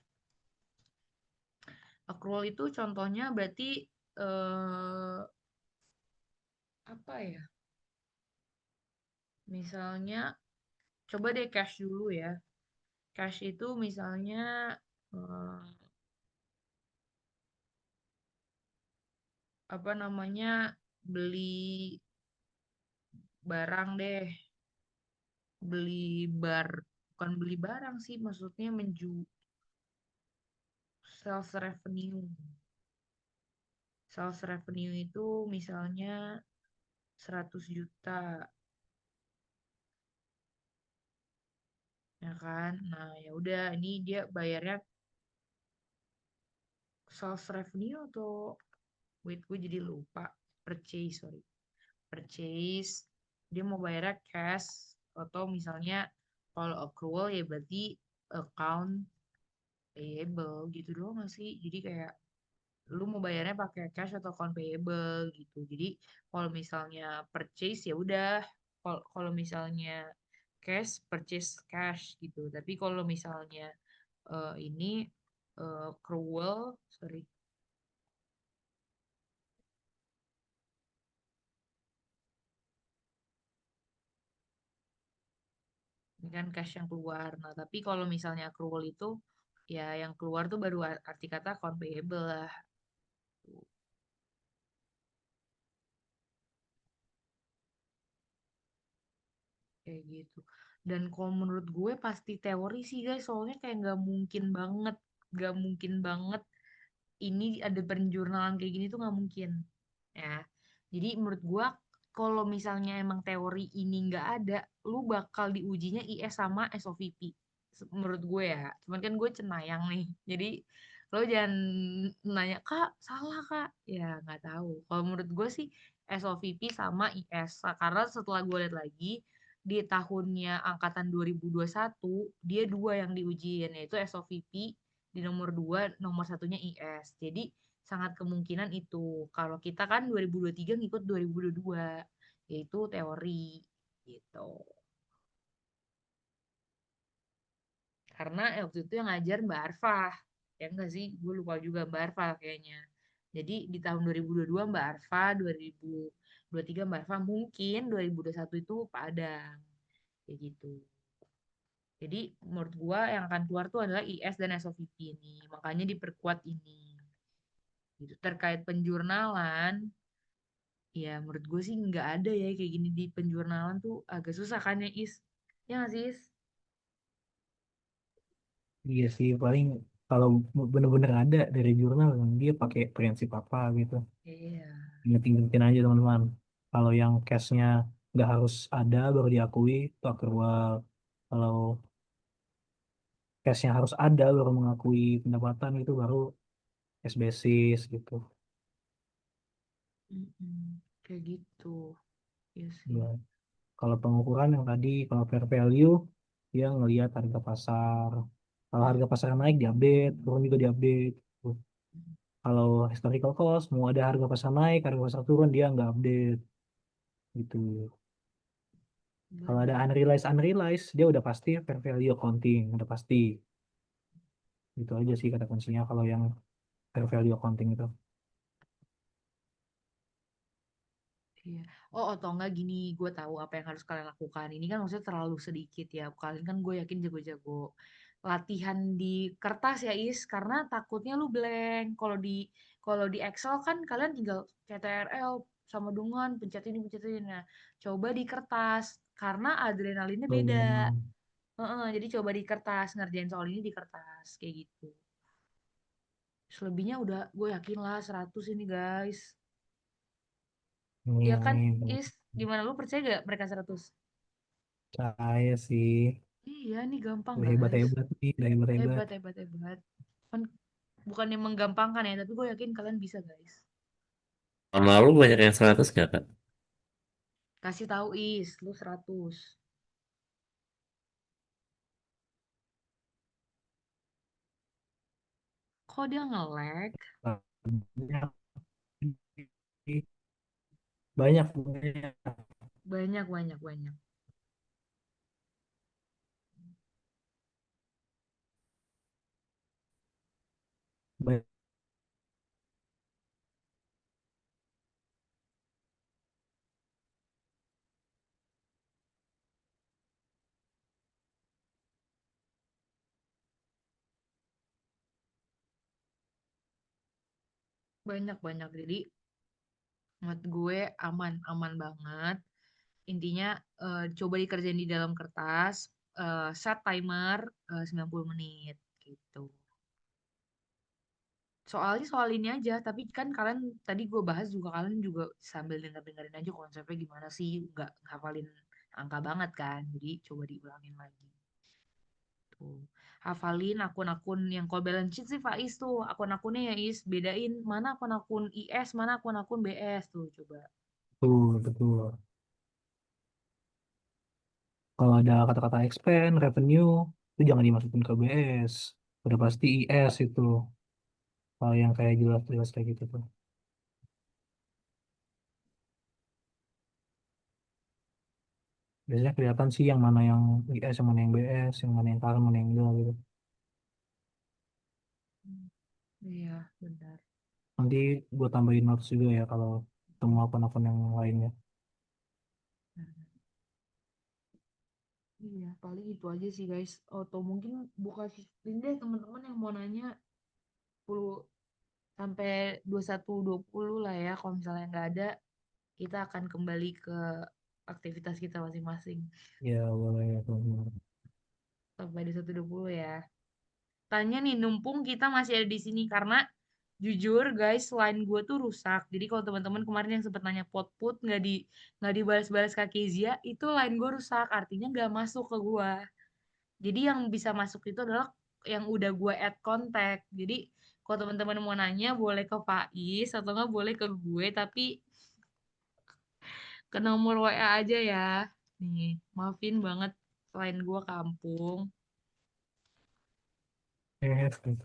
Accrual itu contohnya berarti eh, apa ya? Misalnya coba deh cash dulu ya. Cash itu misalnya eh, apa namanya beli barang deh, beli bukan beli barang sih, maksudnya sales revenue. Sales revenue itu misalnya 100 juta, ya kan? Nah, ya udah ini dia bayarnya sales revenue atau wait gue jadi lupa. Purchase, sorry. Purchase dia mau bayarnya cash atau misalnya kalau accrual ya berarti account payable gitu doang gak sih? Jadi kayak lu mau bayarnya pakai cash atau account payable gitu. Jadi kalau misalnya purchase ya udah, kalau misalnya cash purchase cash gitu. Tapi kalau misalnya ini accrual, sorry, ini kan cash yang keluar. Nah, tapi kalau misalnya accrual itu ya yang keluar tuh baru arti kata account payable lah. Kayak gitu. Dan kalau menurut gue pasti teori sih guys, soalnya kayak nggak mungkin banget Gak mungkin banget ini ada penjurnalan kayak gini tuh nggak mungkin ya. Jadi menurut gua kalau misalnya emang teori ini nggak ada, lu bakal diujinya IS sama SOVP. Menurut gue ya. Cuman kan gue cenayang nih. Jadi lo jangan nanya, Kak, salah Kak. Ya nggak tahu. Kalau menurut gue sih SOVP sama IS. Karena setelah gue lihat lagi, di tahunnya angkatan 2021, dia dua yang diujiin, yaitu SOVP di nomor dua, nomor satunya IS. Jadi sangat kemungkinan itu. Kalau kita kan 2023 ngikut 2022, yaitu teori gitu. Karena waktu itu yang ngajar Mbak Arfah. Ya enggak sih, gue lupa juga Mbak Arfah kayaknya. Jadi di tahun 2022 Mbak Arfah, 2023 Mbak Arfah, mungkin 2021 itu Pak Adang. Kayak gitu. Jadi menurut gua yang akan keluar tuh adalah IS dan SOVP ini. Makanya diperkuat ini. Gitu. Terkait penjurnalan, ya menurut gue sih nggak ada ya kayak gini di penjurnalan tuh agak susah kan ya Is. Ya nggak sih Is? Iya sih, paling kalau bener-bener ada dari jurnal kan dia pakai prinsip apa gitu. Iya. Ingetin aja teman-teman. Kalau yang case-nya nggak harus ada baru diakui itu akrual. Kalau case-nya harus ada baru mengakui pendapatan itu baru case basis gitu. Mm-mm. Kayak gitu. Iya sih. Ya. Kalau pengukuran yang tadi, kalau fair value dia ngelihat harga pasar. Kalau harga pasar naik diupdate, turun juga diupdate. Kalau historical cost mau ada harga pasar naik, harga pasar turun dia nggak update gitu. Kalau ada Benar. unrealized dia udah pasti fair value accounting, udah pasti. Itu aja sih kata kuncinya kalau yang fair value accounting itu. Iya. Oh, atau enggak gini, gue tahu apa yang harus kalian lakukan. Ini kan maksudnya terlalu sedikit ya. Kalian kan gue yakin jago-jago. Latihan di kertas ya, Is, karena takutnya lu blank. Kalau di Excel kan kalian tinggal CTRL sama dengan pencet ini pencet ini. Nah, coba di kertas karena adrenalinnya beda. Oh, Heeh, jadi coba di kertas, ngerjain soal ini di kertas kayak gitu. Selebihnya udah gue yakin lah 100 ini, guys. ini Iya yang kan, ini Is? Gimana lu percaya gak mereka 100? saya sih Iya, nih gampang, udah guys. hebat-hebat nih, udah hebat-hebat. Hebat, hebat, hebat. Kan bukannya menggampangkan ya, tapi gue yakin kalian bisa, guys. Tahun lalu banyak yang 100 gak, Kak? Kasih tahu Is, lu 100. Kok dia nge-lag? Banyak, banyak, banyak, Banyak, banyak, banyak. banyak, Banyak, banyak. Jadi, menurut gue aman, aman banget. Intinya, coba dikerjain di dalam kertas, set timer 90 menit, gitu. Soalnya soal ini aja, tapi kan kalian tadi gue bahas juga kalian juga sambil denger-dengerin aja konsepnya gimana sih, nggak ngapalin angka banget kan, jadi coba diulangin lagi. Tuh. Hafalin akun-akun yang call balance sheet sih Faiz tuh, akun-akunnya ya Is, bedain mana akun-akun IS, mana akun-akun BS tuh coba. betul, betul. Kalau ada kata-kata expand, revenue, itu jangan dimasukin ke BS. Udah pasti IS itu. Kalau yang kayak jelas-jelas kayak gitu tuh. Biasanya kelihatan sih yang mana yang IS, yang mana yang BS, yang mana yang current, mana yang enggak gitu. Hmm, iya, benar. Nanti gue tambahin notes juga ya kalau ketemu akun-akun yang lainnya. Hmm, iya, paling itu aja sih guys. Atau mungkin buka sistem deh teman-teman yang mau nanya 10 sampai 21-20 lah ya. Kalau misalnya nggak ada, kita akan kembali ke aktivitas kita masing-masing Ya boleh ya teman-teman. sampai 21-20 ya. tanya nih, numpung kita masih ada di sini karena jujur guys, line gue tuh rusak. Jadi kalau teman-teman kemarin yang sempat nanya potput nggak dibalas-balas Kak Kezia, itu line gue rusak, artinya nggak masuk ke gue. Jadi yang bisa masuk itu adalah yang udah gue add kontak. Jadi kalau teman-teman mau nanya boleh ke Faiz atau nggak boleh ke gue, tapi ke nomor WA aja ya. Nih, maafin banget line gue kampung. Yes, gitu.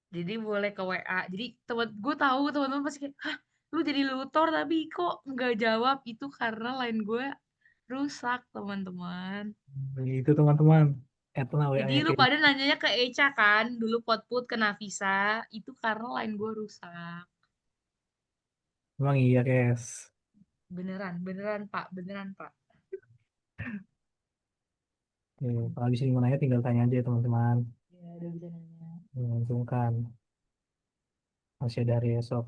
Jadi boleh ke WA. Jadi temen gue tahu teman-teman pasti kayak, hah, lu jadi lutor tapi kok nggak jawab? Itu karena line gue rusak teman-teman. Itu teman-teman. Add lah Jadi WA-nya lu kayak pada nanyanya ke Eca kan, dulu potput ke Nafisa, itu karena line gue rusak. emang iya, guys. Beneran, beneran Pak, beneran Pak. Ya, kalau habis ini mau nanya tinggal tanya aja ya, teman-teman. Ya udah bisa nanya. Menguntungkan. Masih ada hari esok.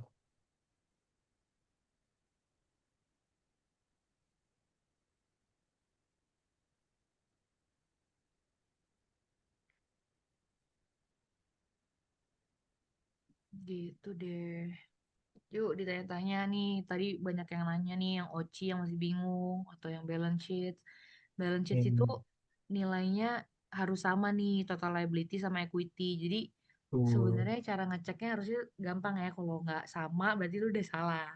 Gitu deh. Yuk ditanya-tanya nih, tadi banyak yang nanya nih, yang Oci yang masih bingung, atau yang balance sheet. Balance sheet itu Hmm, nilainya harus sama nih, total liability sama equity. Jadi tuh. sebenarnya cara ngeceknya harusnya gampang ya, kalau nggak sama berarti lu udah salah.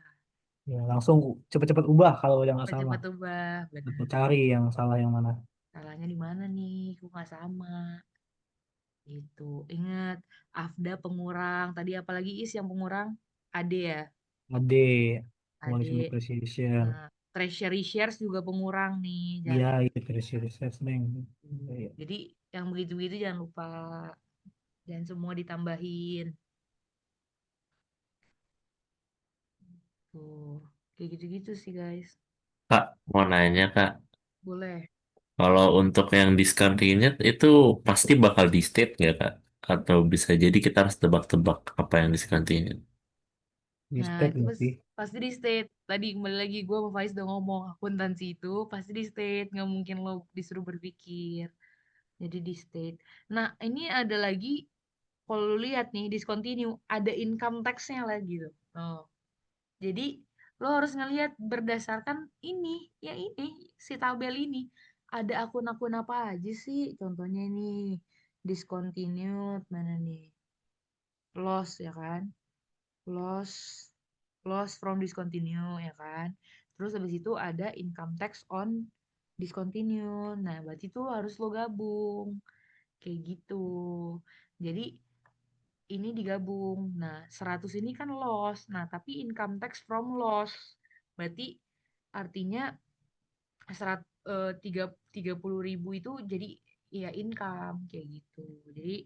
Ya, langsung cepet-cepet ubah kalau udah nggak sama. Cepet-cepet ubah, Atau benar. cari yang salah yang mana. Salahnya di mana nih, kok nggak sama. Gitu. Ingat, AFDA pengurang. Tadi apalagi is yang pengurang? AD ya? AD, Coalition AD. Depreciation. Treasury shares juga pengurang nih, Iya, jangan itu Treasury Shares, Neng. Iya, iya. jadi yang begitu-begitu jangan lupa, jangan semua ditambahin tuh, kayak gitu-gitu sih guys. Kak, mau nanya Kak, Boleh. kalau untuk yang discontinued itu pasti bakal di state nggak Kak? Atau bisa jadi kita harus tebak-tebak apa yang discontinued? Di Nah state itu nggak sih? pasti di state. Tadi kembali lagi gue sama Faiz udah ngomong, akuntansi itu pasti di state, nggak mungkin lo disuruh berpikir. Jadi di state. Nah ini ada lagi, kalau lu lihat nih discontinue ada income tax-nya lagi tuh. Oh. Jadi lo harus ngelihat berdasarkan ini, ya ini, si tabel ini. Ada akun-akun apa aja sih? Contohnya nih, discontinued, mana nih? Loss, ya kan? Loss, loss from discontinue, ya kan? Terus habis itu ada income tax on discontinue. Nah, berarti tuh harus lo gabung. Kayak gitu. Jadi ini digabung. Nah, 100 ini kan loss. Nah, tapi income tax from loss. Berarti artinya serat, tiga puluh ribu itu jadi ya income kayak gitu. Jadi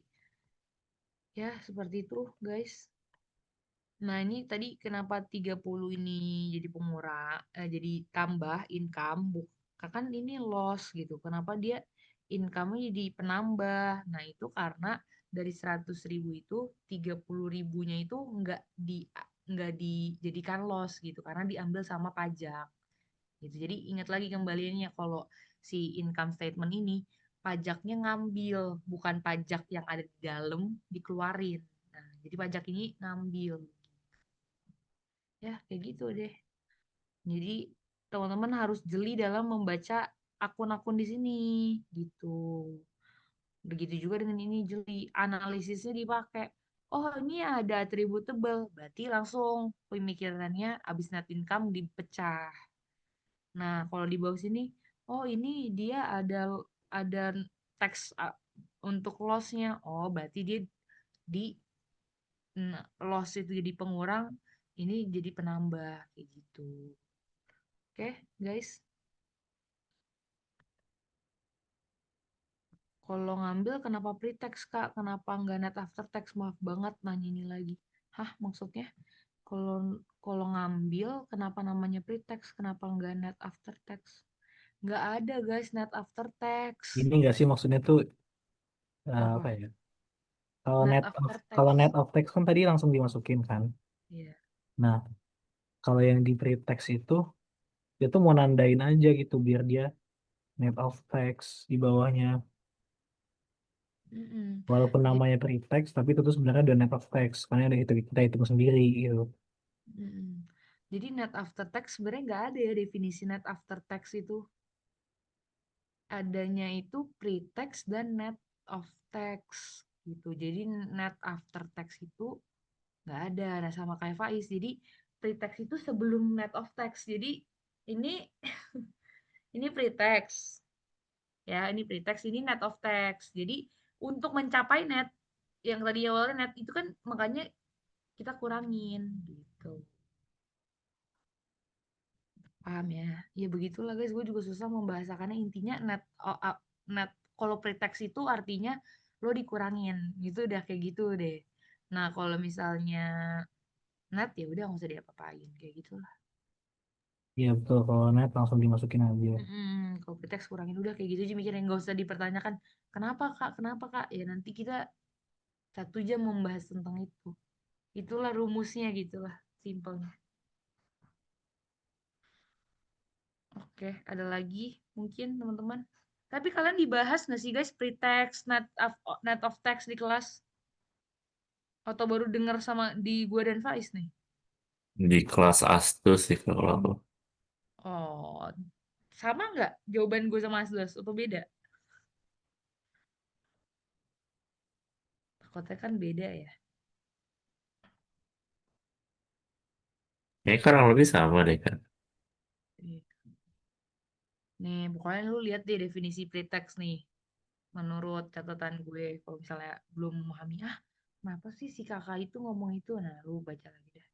ya seperti itu guys. Nah, ini tadi kenapa 30 ini jadi pengurang, jadi tambah income, kan ini loss gitu. Kenapa dia income-nya jadi penambah? Nah, itu karena dari 100 ribu itu 30 ribunya itu nggak dijadikan loss gitu karena diambil sama pajak gitu. Jadi ingat lagi kembaliannya kalau si income statement ini pajaknya ngambil, bukan pajak yang ada di dalam dikeluarin. Nah, jadi pajak ini ngambil. Ya, kayak gitu deh. Jadi teman-teman harus jeli dalam membaca akun-akun di sini gitu. Begitu juga dengan ini jeli, analisisnya dipakai. Oh, ini ada attributable, berarti langsung pemikirannya abis net income dipecah. Nah, kalau di bawah sini, oh ini dia ada teks untuk loss-nya. Oh, berarti dia di loss itu jadi pengurang, ini jadi penambah kayak gitu. Oke, guys. Kalau ngambil kenapa pre-tax, Kak? Kenapa nggak net after tax? Maaf banget nanya ini lagi. Hah, maksudnya? Kalau kalau ngambil kenapa namanya pre-tax? Kenapa nggak net after tax? Nggak ada, guys, net after tax. Ini nggak sih maksudnya tuh apa Apa? ya? Kalau Net net of after kalau tax. net of tax kan tadi langsung dimasukin kan. Iya. Nah, kalau yang di pre-tax itu dia tuh mau nandain aja gitu biar dia net of tax di bawahnya. Mm-mm. Walaupun Jadi, namanya pretext, tapi itu tuh sebenarnya udah net of text, karena udah kita hitung sendiri gitu. mm-mm. Jadi net after text sebenarnya nggak ada ya definisi net after text itu. Adanya itu pretext dan net of text gitu. Jadi net after text itu nggak ada. Nah, sama kayak Faiz. Jadi pretext itu sebelum net of text. Jadi ini ini pretext ya, ini pretext, ini net of text. Jadi untuk mencapai net yang tadi awalnya net itu kan makanya kita kurangin gitu. Paham ya? Ya begitulah guys, gue juga susah membahasakannya. Intinya net kalau pretext itu artinya lo dikurangin. Gitu udah kayak gitu deh. Nah, kalau misalnya net ya udah nggak usah diapa-apain kayak gitulah. Iya betul, kalau net langsung dimasukin aja. Kalau pretext kurangin udah kayak gitu aja mikirnya nggak usah dipertanyakan kenapa kak, kenapa kak, ya nanti kita 1 jam membahas tentang itu. Itulah rumusnya gitulah, simpelnya. Oke, ada lagi mungkin teman-teman. Tapi kalian dibahas nggak sih guys pretext, net of text di kelas? Atau baru dengar sama di gua dan Faiz nih? Di kelas Astus sih kalau aku. Oh, sama nggak jawaban gue sama Asdos atau beda? Takutnya kan beda ya. Kayaknya kurang lebih sama deh kan. Iya. Nih, pokoknya lu lihat deh definisi pretext nih. Menurut catatan gue, kalau misalnya belum memahami, kenapa sih si kakak itu ngomong itu? Nah, lu baca lagi deh.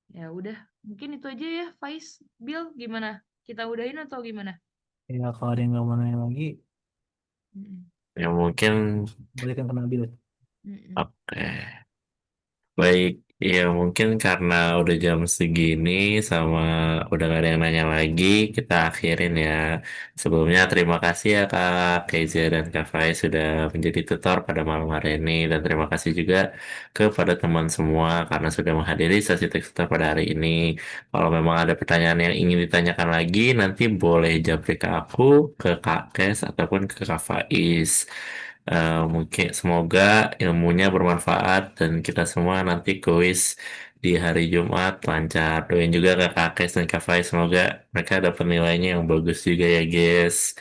Ya udah, mungkin itu aja ya, Faiz. Bill, gimana? Kita udahin atau gimana? Ya kalau ada yang nggak mau nanya lagi, Mm-mm. Ya mungkin balikan ke Nabil. Mm-mm. oke. Baik, ya mungkin karena udah jam segini sama udah gak ada yang nanya lagi, kita akhirin ya. Sebelumnya terima kasih ya Kak Keiza dan Kak Faiz sudah menjadi tutor pada malam hari ini. Dan terima kasih juga kepada teman semua karena sudah menghadiri sesi teks tutor pada hari ini. Kalau memang ada pertanyaan yang ingin ditanyakan lagi, nanti boleh japri ke aku, ke Kak Kes, ataupun ke Kak Faiz. Mungkin semoga ilmunya bermanfaat dan kita semua nanti kuis di hari Jumat lancar. Doain juga ke Kak Kes dan Kak Faiz, semoga mereka dapat nilainya yang bagus juga ya guys.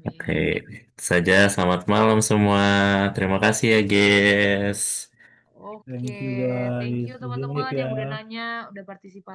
Oke, Amin. itu saja. Selamat malam semua. Terima kasih ya guys. Oke, Thank you thank guys. you Izin pamit teman-teman ya. yang udah nanya, udah partisipasi.